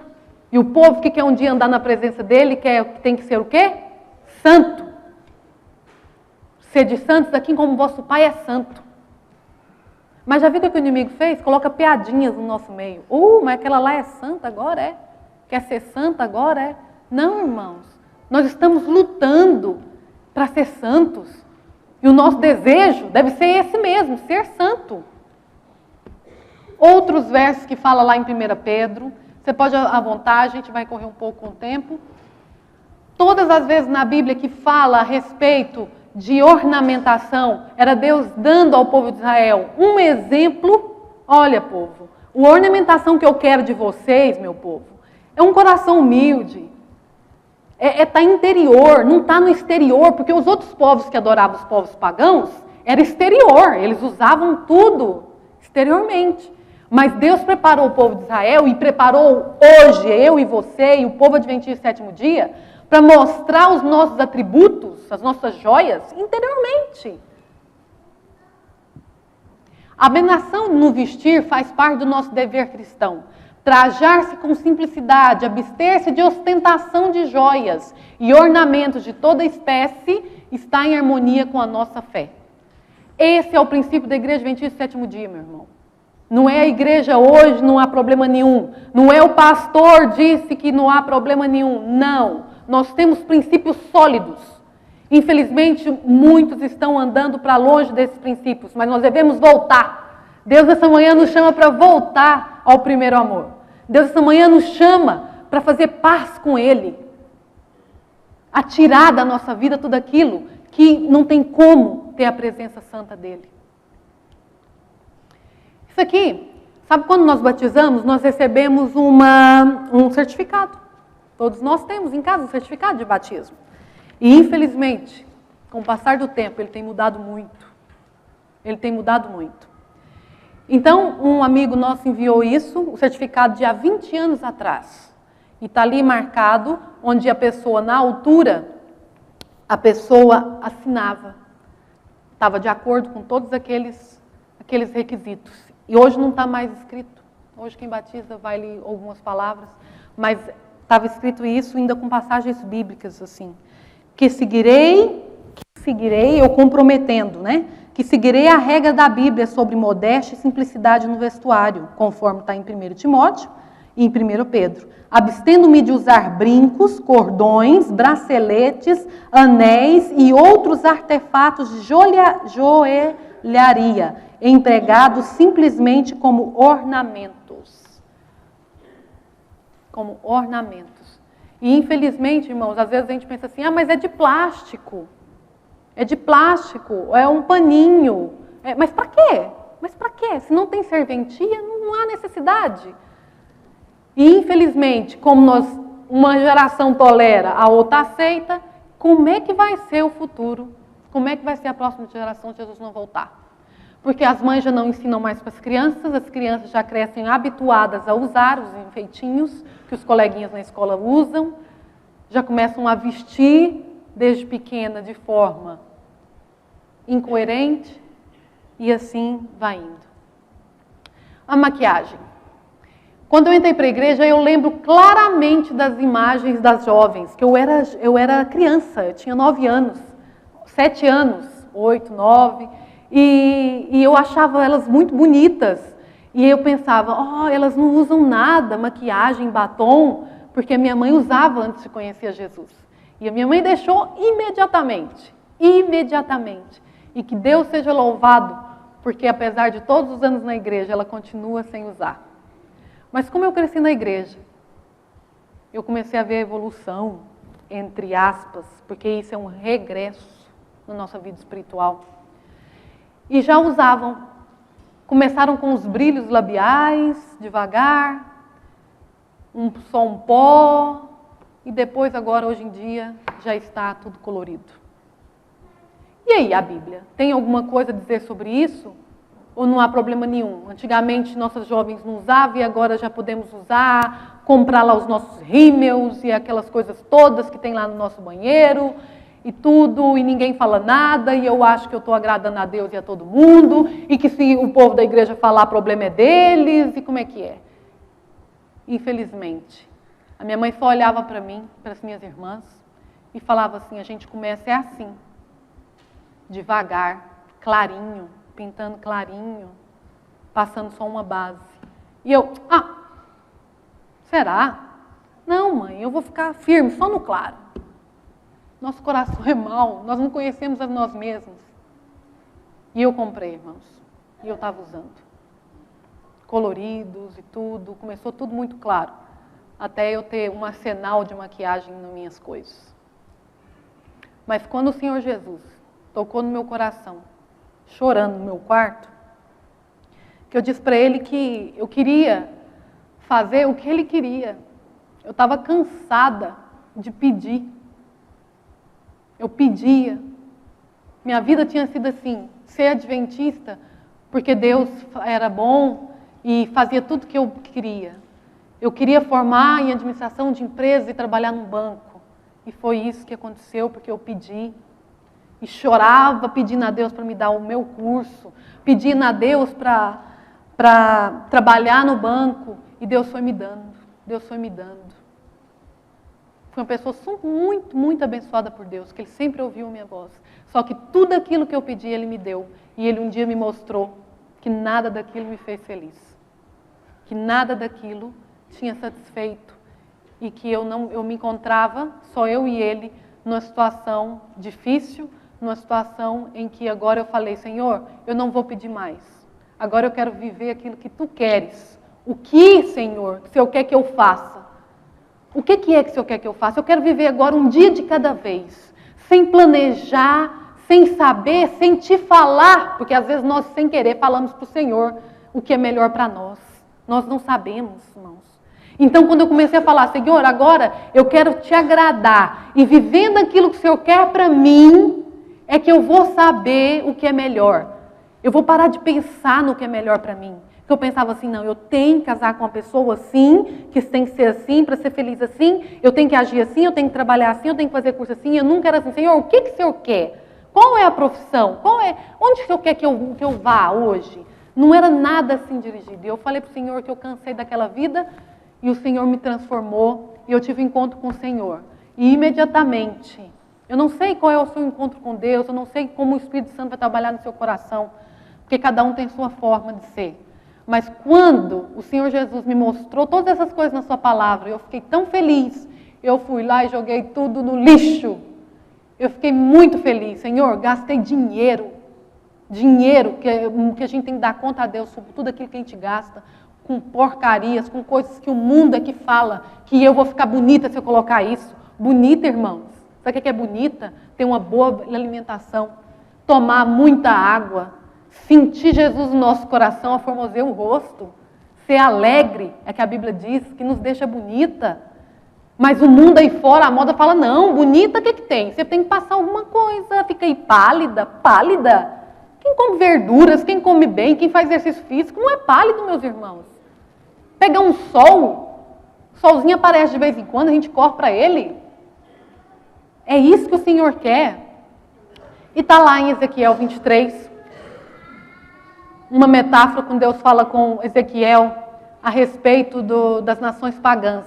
E o povo que quer um dia andar na presença dele, tem que ser o quê? Santo. Sede santos aqui como vosso Pai é santo. Mas já viu o que o inimigo fez? Coloca piadinhas no nosso meio. Mas aquela lá é santa agora, é? Quer ser santa agora, é? Não, irmãos. Nós estamos lutando para ser santos. E o nosso desejo deve ser esse mesmo, ser santo. Outros versos que fala lá em 1 Pedro. Você pode à vontade, a gente vai correr um pouco com o tempo. Todas as vezes na Bíblia que fala a respeito de ornamentação, era Deus dando ao povo de Israel um exemplo. Olha, povo, a ornamentação que eu quero de vocês, meu povo, é um coração humilde. Tá interior, não está no exterior, porque os outros povos que adoravam os povos pagãos, era exterior, eles usavam tudo exteriormente. Mas Deus preparou o povo de Israel e preparou hoje, eu e você e o povo adventista do sétimo dia, para mostrar os nossos atributos, as nossas joias, interiormente. A abnegação no vestir faz parte do nosso dever cristão. Trajar-se com simplicidade, abster-se de ostentação de joias e ornamentos de toda espécie está em harmonia com a nossa fé. Esse é o princípio da Igreja Adventista do sétimo dia, meu irmão. Não é a igreja hoje, não há problema nenhum. Não é o pastor disse que não há problema nenhum. Não. Nós temos princípios sólidos. Infelizmente, muitos estão andando para longe desses princípios, mas nós devemos voltar. Deus essa manhã nos chama para voltar ao primeiro amor. Deus essa manhã nos chama para fazer paz com Ele. A tirar da nossa vida tudo aquilo que não tem como ter a presença santa dEle. Isso aqui, sabe quando nós batizamos, nós recebemos um certificado. Todos nós temos em casa um certificado de batismo. E infelizmente, com o passar do tempo, ele tem mudado muito. Ele tem mudado muito. Então, um amigo nosso enviou isso, o certificado de há 20 anos atrás. E está ali marcado, onde a pessoa, na altura, a pessoa assinava. Estava de acordo com todos aqueles requisitos. E hoje não está mais escrito. Hoje quem batiza vai ler algumas palavras, mas estava escrito isso ainda com passagens bíblicas assim. Que seguirei, eu comprometendo, né? Que seguirei a regra da Bíblia sobre modéstia e simplicidade no vestuário, conforme está em 1 Timóteo e em 1 Pedro. Abstendo-me de usar brincos, cordões, braceletes, anéis e outros artefatos de joelharia, empregados simplesmente como ornamentos. Como ornamentos. E infelizmente, irmãos, às vezes a gente pensa assim, mas é de plástico. É de plástico, é um paninho. Mas para quê? Mas para quê? Se não tem serventia, não há necessidade. E infelizmente, como uma geração tolera, a outra aceita, como é que vai ser o futuro? Como é que vai ser a próxima geração se Jesus não voltar? Porque as mães já não ensinam mais para as crianças já crescem habituadas a usar os enfeitinhos que os coleguinhas na escola usam, já começam a vestir desde pequena de forma incoerente e assim vai indo. A maquiagem. Quando eu entrei para a igreja, eu lembro claramente das imagens das jovens, que eu era criança, eu tinha 9 anos, 7 anos, 8, 9, e eu achava elas muito bonitas. E eu pensava, elas não usam nada, maquiagem, batom, porque a minha mãe usava antes de conhecer Jesus. E a minha mãe deixou imediatamente. E que Deus seja louvado, porque apesar de todos os anos na igreja, ela continua sem usar. Mas como eu cresci na igreja, eu comecei a ver a evolução, entre aspas, porque isso é um regresso na nossa vida espiritual. E já usavam. Começaram com os brilhos labiais, devagar, só um pó, e depois agora, hoje em dia, já está tudo colorido. E aí, a Bíblia? Tem alguma coisa a dizer sobre isso? Ou não há problema nenhum? Antigamente, nossas jovens não usavam e agora já podemos usar, comprar lá os nossos rímels e aquelas coisas todas que tem lá no nosso banheiro e tudo, e ninguém fala nada, e eu acho que eu estou agradando a Deus e a todo mundo, e que se o povo da igreja falar, problema é deles, e como é que é? Infelizmente, a minha mãe só olhava para mim, para as minhas irmãs, e falava assim, a gente começa assim, devagar, clarinho, pintando clarinho, passando só uma base. E eu, será? Não, mãe, eu vou ficar firme, só no claro. Nosso coração é mau, nós não conhecemos a nós mesmos. E eu comprei, irmãos, e eu estava usando. Coloridos e tudo, começou tudo muito claro. Até eu ter um arsenal de maquiagem nas minhas coisas. Mas quando o Senhor Jesus tocou no meu coração, chorando no meu quarto, que eu disse para Ele que eu queria fazer o que Ele queria. Eu estava cansada de pedir. Eu pedia. Minha vida tinha sido assim, ser adventista, porque Deus era bom e fazia tudo que eu queria. Eu queria formar em administração de empresas e trabalhar num banco. E foi isso que aconteceu, porque eu pedi. E chorava pedindo a Deus para me dar o meu curso, pedindo a Deus para trabalhar no banco. E Deus foi me dando, Deus foi me dando. Fui uma pessoa muito, muito abençoada por Deus, que Ele sempre ouviu a minha voz. Só que tudo aquilo que eu pedi, Ele me deu. E Ele um dia me mostrou que nada daquilo me fez feliz. Que nada daquilo tinha satisfeito. E que eu me encontrava, só eu e Ele, numa situação difícil, numa situação em que agora eu falei, Senhor, eu não vou pedir mais. Agora eu quero viver aquilo que Tu queres. O que, Senhor, o Senhor quer que eu faça? O que é que o Senhor quer que eu faça? Eu quero viver agora um dia de cada vez, sem planejar, sem saber, sem Te falar, porque às vezes nós, sem querer, falamos para o Senhor o que é melhor para nós. Nós não sabemos, irmãos. Então, quando eu comecei a falar, Senhor, agora eu quero Te agradar, e vivendo aquilo que o Senhor quer para mim, é que eu vou saber o que é melhor. Eu vou parar de pensar no que é melhor para mim. Porque eu pensava assim, não, eu tenho que casar com uma pessoa assim, que tem que ser assim, para ser feliz assim, eu tenho que agir assim, eu tenho que trabalhar assim, eu tenho que fazer curso assim. Eu nunca era assim, Senhor, o que o Senhor quer? Qual é a profissão? Onde o Senhor quer que eu vá hoje? Não era nada assim dirigido. E eu falei para o Senhor que eu cansei daquela vida, e o Senhor me transformou, e eu tive um encontro com o Senhor. E imediatamente, eu não sei qual é o seu encontro com Deus, eu não sei como o Espírito Santo vai trabalhar no seu coração, porque cada um tem sua forma de ser. Mas quando o Senhor Jesus me mostrou todas essas coisas na sua palavra, eu fiquei tão feliz, eu fui lá e joguei tudo no lixo. Eu fiquei muito feliz, Senhor, gastei dinheiro que a gente tem que dar conta a Deus sobre tudo aquilo que a gente gasta, com porcarias, com coisas que o mundo é que fala, que eu vou ficar bonita se eu colocar isso. Bonita, irmãos. Sabe o que é bonita? Ter uma boa alimentação, tomar muita água, sentir Jesus no nosso coração, aformosear o rosto, ser alegre, é que a Bíblia diz, que nos deixa bonita. Mas o mundo aí fora, a moda fala, não, bonita, o que tem? Você tem que passar alguma coisa, fica aí pálida. Quem come verduras, quem come bem, quem faz exercício físico, não é pálido, meus irmãos. Pegar um solzinho aparece de vez em quando, a gente corre para ele. É isso que o Senhor quer. E está lá em Ezequiel 23, uma metáfora quando Deus fala com Ezequiel a respeito das nações pagãs.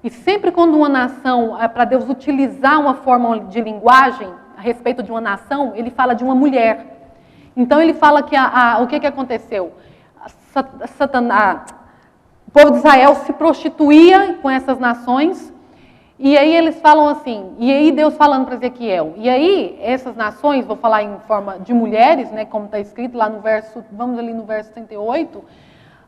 E sempre quando uma nação, para Deus utilizar uma forma de linguagem a respeito de uma nação, Ele fala de uma mulher. Então Ele fala que o que aconteceu? o povo de Israel se prostituía com essas nações. E aí eles falam assim, e aí Deus falando para Ezequiel, e aí essas nações, vou falar em forma de mulheres, né, como está escrito lá no verso, vamos ali no verso 38,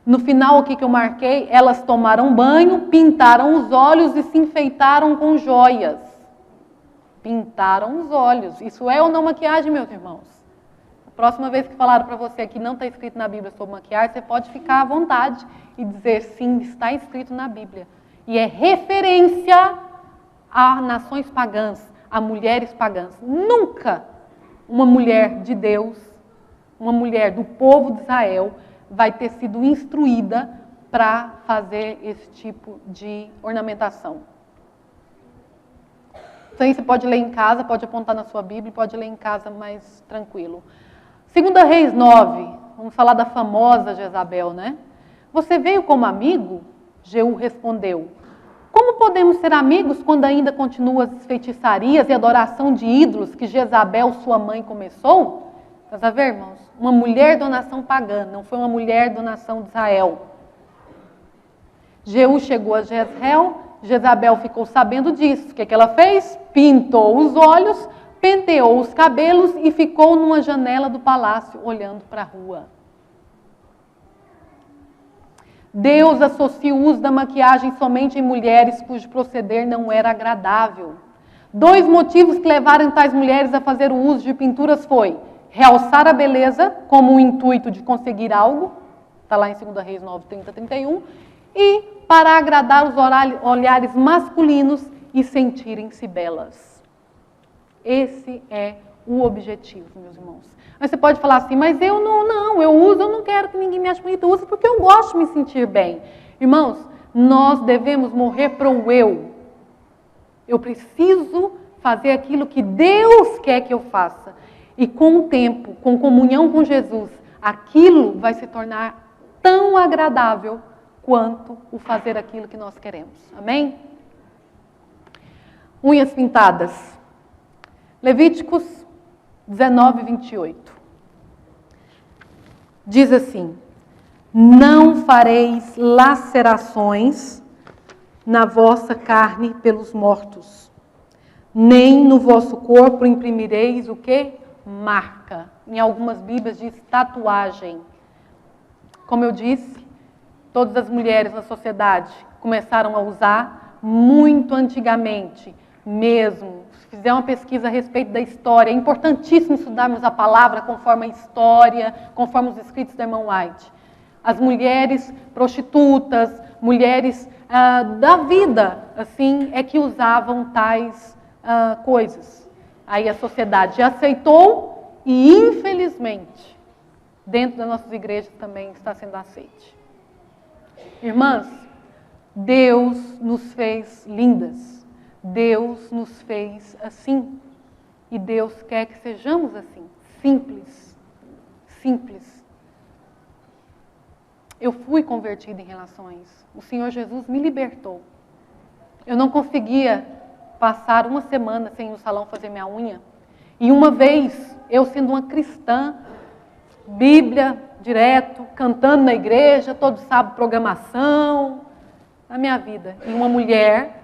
no final aqui que eu marquei, elas tomaram banho, pintaram os olhos e se enfeitaram com joias. Pintaram os olhos. Isso é ou não maquiagem, meus irmãos? A próxima vez que falaram para você que não está escrito na Bíblia sobre maquiagem, você pode ficar à vontade e dizer sim, está escrito na Bíblia. E é referência a nações pagãs, a mulheres pagãs. Nunca uma mulher de Deus, uma mulher do povo de Israel, vai ter sido instruída para fazer esse tipo de ornamentação. Então, você pode ler em casa, pode apontar na sua Bíblia, pode ler em casa mais tranquilo. 2 Reis 9, vamos falar da famosa Jezabel, né? Você veio como amigo? Jeú respondeu. Como podemos ser amigos quando ainda continuam as feitiçarias e adoração de ídolos que Jezabel, sua mãe, começou? Estás a ver, irmãos? Uma mulher da nação pagã, não foi uma mulher da nação de Israel. Jeú chegou a Jezreel, Jezabel ficou sabendo disso. O que ela fez? Pintou os olhos, penteou os cabelos e ficou numa janela do palácio olhando para a rua. Deus associa o uso da maquiagem somente em mulheres cujo proceder não era agradável. 2 motivos que levaram tais mulheres a fazer o uso de pinturas foi realçar a beleza como o intuito de conseguir algo, está lá em 2 Reis 9, 30, 31, e para agradar os olhares masculinos e sentirem-se belas. Esse é o objetivo, meus irmãos. Mas você pode falar assim, mas eu não quero que ninguém me ache bonita, eu uso porque eu gosto de me sentir bem. Irmãos, nós devemos morrer para o eu. Eu preciso fazer aquilo que Deus quer que eu faça. E com o tempo, com comunhão com Jesus, aquilo vai se tornar tão agradável quanto o fazer aquilo que nós queremos. Amém? Unhas pintadas. Levíticos 19, 28. Diz assim: não fareis lacerações na vossa carne pelos mortos, nem no vosso corpo imprimireis o quê? Marca. Em algumas Bíblias diz tatuagem. Como eu disse, todas as mulheres na sociedade começaram a usar muito antigamente, mesmo. Se fizer uma pesquisa a respeito da história, é importantíssimo estudarmos a palavra conforme a história, conforme os escritos da irmã White. As mulheres prostitutas, mulheres da vida, assim, é que usavam tais coisas. Aí a sociedade já aceitou e, infelizmente, dentro das nossas igrejas também está sendo aceite. Irmãs, Deus nos fez lindas. Deus nos fez assim. E Deus quer que sejamos assim. Simples. Simples. Eu fui convertida em relação a isso. O Senhor Jesus me libertou. Eu não conseguia passar uma semana sem ir no salão fazer minha unha. E uma vez, eu sendo uma cristã, Bíblia, direto, cantando na igreja, todo sábado programação, na minha vida. E uma mulher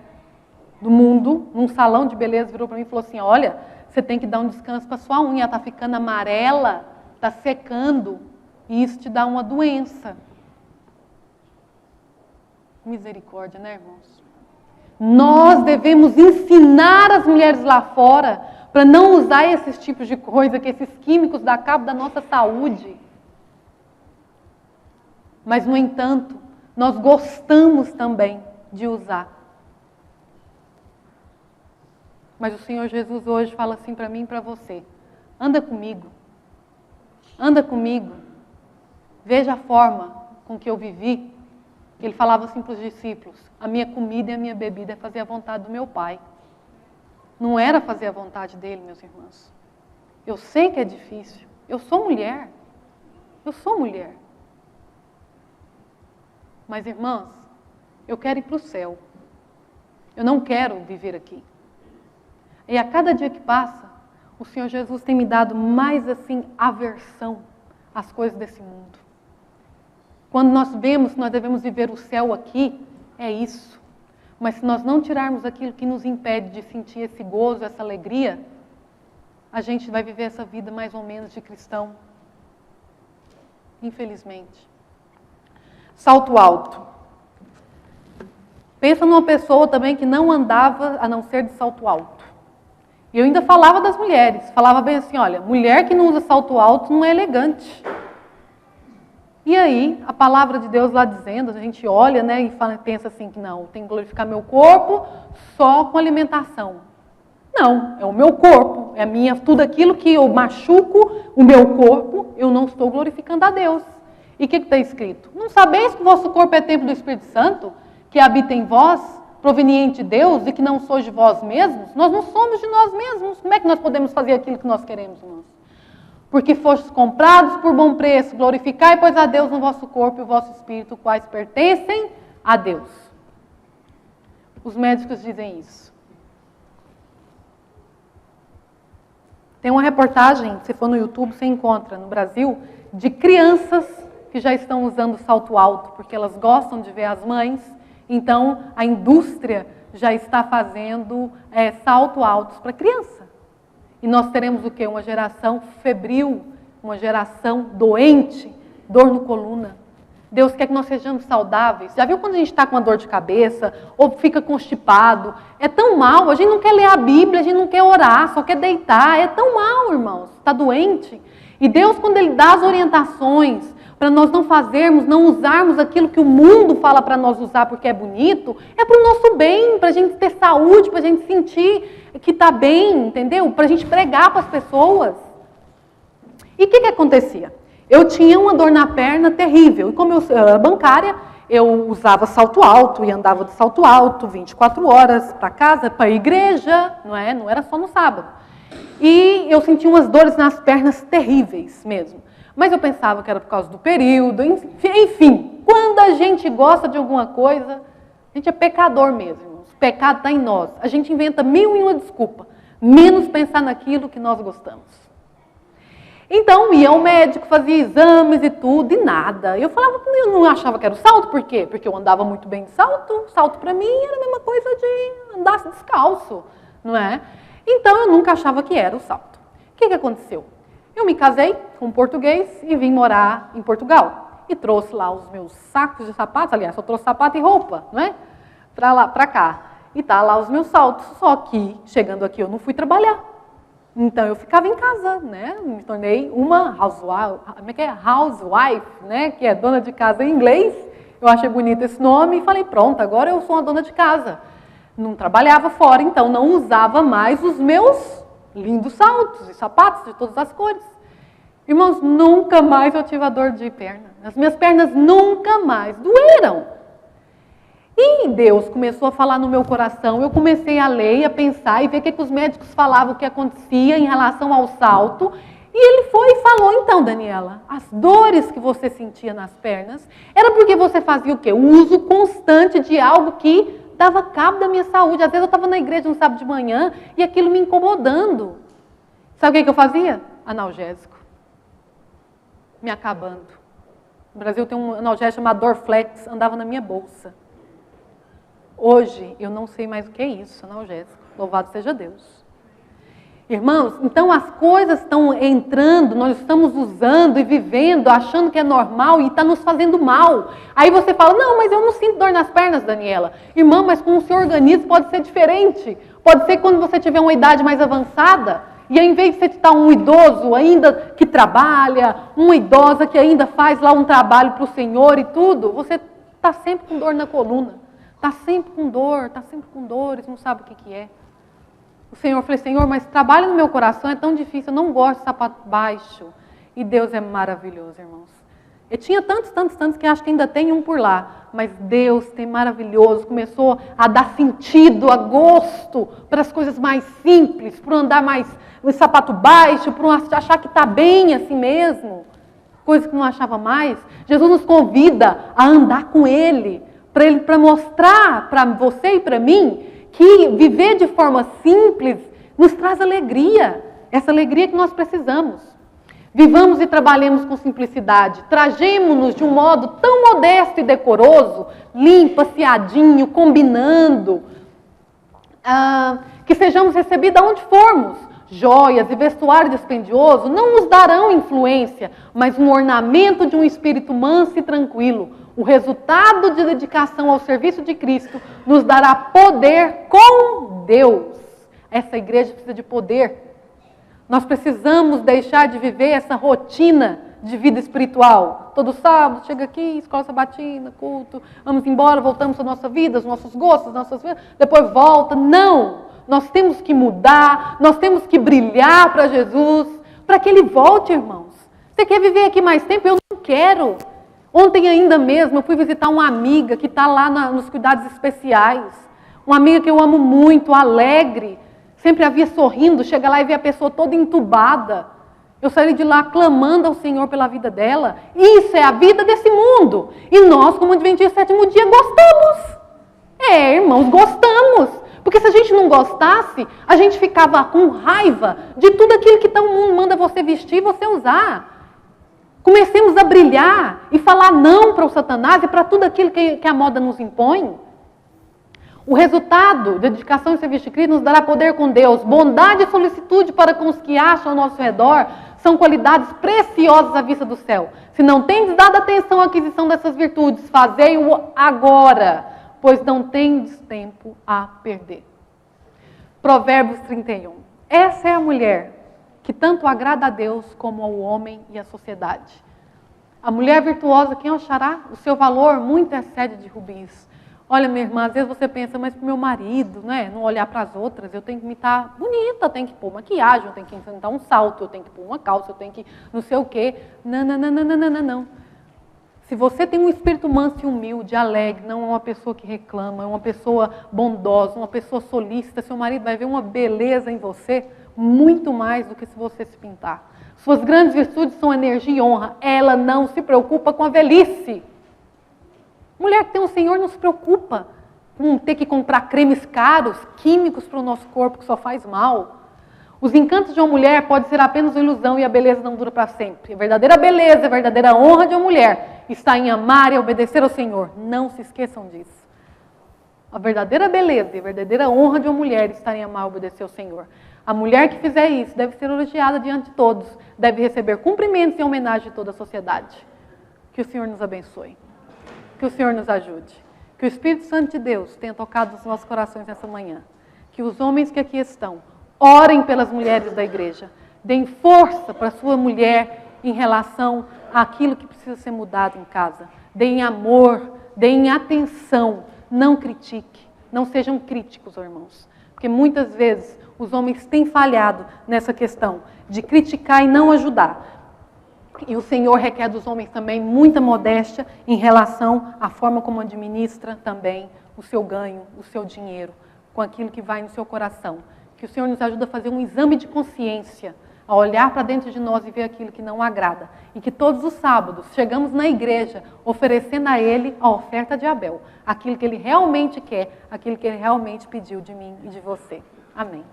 do mundo, num salão de beleza, virou para mim e falou assim, olha, você tem que dar um descanso para sua unha, está ficando amarela, está secando, e isso te dá uma doença. Misericórdia, né, irmãos? Nós devemos ensinar as mulheres lá fora para não usar esses tipos de coisa, que esses químicos dão cabo da nossa saúde. Mas, no entanto, nós gostamos também de usar. Mas o Senhor Jesus hoje fala assim para mim e para você. Anda comigo. Anda comigo. Veja a forma com que eu vivi. Ele falava assim para os discípulos, a minha comida e a minha bebida é fazer a vontade do meu Pai. Não era fazer a vontade dele, meus irmãos. Eu sei que é difícil. Eu sou mulher. Eu sou mulher. Mas, irmãs, eu quero ir para o céu. Eu não quero viver aqui. E a cada dia que passa, o Senhor Jesus tem me dado mais, assim, aversão às coisas desse mundo. Quando nós vemos que nós devemos viver o céu aqui, é isso. Mas se nós não tirarmos aquilo que nos impede de sentir esse gozo, essa alegria, a gente vai viver essa vida mais ou menos de cristão. Infelizmente. Salto alto. Pensa numa pessoa também que não andava a não ser de salto alto. E eu ainda falava das mulheres. Falava bem assim, olha, mulher que não usa salto alto não é elegante. E aí, a palavra de Deus lá dizendo, a gente olha, né, e pensa assim, que não, tem que glorificar meu corpo só com alimentação. Não, é o meu corpo, é tudo aquilo que eu machuco o meu corpo, eu não estou glorificando a Deus. E o que está escrito? Não sabeis que o vosso corpo é templo do Espírito Santo, que habita em vós, proveniente de Deus, e que não sois de vós mesmos? Nós não somos de nós mesmos. Como é que nós podemos fazer aquilo que nós queremos, irmãos? Porque fostes comprados por bom preço, glorificai, pois, a Deus no vosso corpo e o vosso espírito, quais pertencem a Deus. Os médicos dizem isso. Tem uma reportagem, se for no YouTube, você encontra no Brasil, de crianças que já estão usando salto alto, porque elas gostam de ver as mães, então a indústria já está fazendo salto altos para criança. E nós teremos o quê? Uma geração febril, uma geração doente, dor no coluna. Deus quer que nós sejamos saudáveis. Já viu quando a gente está com uma dor de cabeça, ou fica constipado? É tão mal, a gente não quer ler a Bíblia, a gente não quer orar, só quer deitar. É tão mal, irmãos, está doente. E Deus, quando Ele dá as orientações para nós não fazermos, não usarmos aquilo que o mundo fala para nós usar porque é bonito, é para o nosso bem, para a gente ter saúde, para a gente sentir que está bem, entendeu? Para a gente pregar para as pessoas. E o que acontecia? Eu tinha uma dor na perna terrível. E como eu era bancária, eu usava salto alto e andava de salto alto 24 horas para casa, para a igreja, não é? Não era só no sábado. E eu sentia umas dores nas pernas terríveis mesmo. Mas eu pensava que era por causa do período, enfim. Quando a gente gosta de alguma coisa, a gente é pecador mesmo. O pecado está em nós. A gente inventa 1001 desculpa, menos pensar naquilo que nós gostamos. Então, ia ao médico, fazia exames e tudo, e nada. Eu não achava que era o salto, por quê? Porque eu andava muito bem de salto. Salto para mim era a mesma coisa de andar descalço, não é? Então, eu nunca achava que era o salto. O que aconteceu? Eu me casei com um português e vim morar em Portugal. E trouxe lá os meus sacos de sapatos, aliás, só trouxe sapato e roupa, não é? Para cá. E tá lá os meus saltos. Só que, chegando aqui, eu não fui trabalhar. Então, eu ficava em casa, né? Me tornei uma housewife, né? Que é dona de casa em inglês. Eu achei bonito esse nome e falei, pronto, agora eu sou uma dona de casa. Não trabalhava fora, então não usava mais os meus lindos saltos e sapatos de todas as cores. Irmãos, nunca mais eu tive a dor de perna. As minhas pernas nunca mais doeram. E Deus começou a falar no meu coração. Eu comecei a ler, a pensar e ver o que os médicos falavam que acontecia em relação ao salto. E ele foi e falou, então, Daniela, as dores que você sentia nas pernas era porque você fazia o quê? O uso constante de algo que dava cabo da minha saúde. Às vezes eu estava na igreja no sábado de manhã e aquilo me incomodando. Sabe o que eu fazia? Analgésico. Me acabando. No Brasil tem um analgésico chamado Dorflex, andava na minha bolsa. Hoje eu não sei mais o que é isso, analgésico. Louvado seja Deus. Irmãos, então as coisas estão entrando, nós estamos usando e vivendo, achando que é normal e está nos fazendo mal. Aí você fala, não, mas eu não sinto dor nas pernas, Daniela. Irmã, mas com o seu organismo pode ser diferente. Pode ser quando você tiver uma idade mais avançada, e ao invés de você estar um idoso ainda que trabalha, uma idosa que ainda faz lá um trabalho para o Senhor e tudo, você está sempre com dor na coluna. Está sempre com dores, não sabe o que é. O Senhor, eu falei, Senhor, mas trabalho no meu coração é tão difícil, eu não gosto de sapato baixo. E Deus é maravilhoso, irmãos. Eu tinha tantos que acho que ainda tem um por lá. Mas Deus tem maravilhoso, começou a dar sentido, a gosto para as coisas mais simples, para andar mais no sapato baixo, para achar que está bem assim mesmo. Coisa que não achava mais. Jesus nos convida a andar com Ele, para mostrar para você e para mim que viver de forma simples nos traz alegria. Essa alegria que nós precisamos. Vivamos e trabalhemos com simplicidade. Trajemo-nos de um modo tão modesto e decoroso, limpo, afiadinho, combinando, que sejamos recebidos aonde formos. Joias e vestuário dispendioso não nos darão influência, mas um ornamento de um espírito manso e tranquilo. O resultado de dedicação ao serviço de Cristo nos dará poder com Deus. Essa igreja precisa de poder. Nós precisamos deixar de viver essa rotina de vida espiritual. Todo sábado, chega aqui, escola sabatina, culto, vamos embora, voltamos à nossa vida, aos nossos gostos, nossas vidas, depois volta. Não! Nós temos que mudar, nós temos que brilhar para Jesus, para que Ele volte, irmãos. Você quer viver aqui mais tempo? Eu não quero. Ontem ainda mesmo, eu fui visitar uma amiga que está lá nos cuidados especiais. Uma amiga que eu amo muito, alegre. Sempre a via sorrindo, chega lá e vê a pessoa toda entubada. Eu saí de lá clamando ao Senhor pela vida dela. Isso é a vida desse mundo. E nós, como Adventistas do Sétimo Dia, gostamos. Irmãos, gostamos. Porque se a gente não gostasse, a gente ficava com raiva de tudo aquilo que o mundo manda você vestir e você usar. Comecemos a brilhar e falar não para o Satanás e para tudo aquilo que a moda nos impõe. O resultado da dedicação e serviço de Cristo nos dará poder com Deus. Bondade e solicitude para com os que acham ao nosso redor são qualidades preciosas à vista do céu. Se não tendes dado atenção à aquisição dessas virtudes, fazei-o agora, pois não tendes tempo a perder. Provérbios 31. Essa é a mulher que tanto agrada a Deus como ao homem e à sociedade. A mulher virtuosa, quem achará? O seu valor muito excede de rubis. Olha, minha irmã, às vezes você pensa, mas para o meu marido, né, não olhar para as outras, eu tenho que me estar bonita, eu tenho que pôr maquiagem, eu tenho que inventar um salto, eu tenho que pôr uma calça, eu tenho que não sei o quê. Não. Se você tem um espírito manso e humilde, alegre, não é uma pessoa que reclama, é uma pessoa bondosa, uma pessoa solícita, seu marido vai ver uma beleza em você muito mais do que se você se pintar. Suas grandes virtudes são energia e honra. Ela não se preocupa com a velhice. Mulher que tem um Senhor não se preocupa com ter que comprar cremes caros, químicos para o nosso corpo que só faz mal. Os encantos de uma mulher podem ser apenas uma ilusão e a beleza não dura para sempre. A verdadeira beleza, a verdadeira honra de uma mulher está em amar e obedecer ao Senhor. Não se esqueçam disso. A verdadeira beleza e a verdadeira honra de uma mulher está em amar e obedecer ao Senhor. A mulher que fizer isso deve ser elogiada diante de todos, deve receber cumprimentos e homenagem de toda a sociedade. Que o Senhor nos abençoe. Que o Senhor nos ajude. Que o Espírito Santo de Deus tenha tocado nos nossos corações nessa manhã. Que os homens que aqui estão orem pelas mulheres da igreja. Deem força para a sua mulher em relação àquilo que precisa ser mudado em casa. Deem amor, deem atenção. Não critique. Não sejam críticos, irmãos. Porque muitas vezes os homens têm falhado nessa questão de criticar e não ajudar. E o Senhor requer dos homens também muita modéstia em relação à forma como administra também o seu ganho, o seu dinheiro, com aquilo que vai no seu coração. Que o Senhor nos ajude a fazer um exame de consciência, a olhar para dentro de nós e ver aquilo que não agrada. E que todos os sábados chegamos na igreja oferecendo a Ele a oferta de Abel, aquilo que Ele realmente quer, aquilo que Ele realmente pediu de mim e de você. Amém.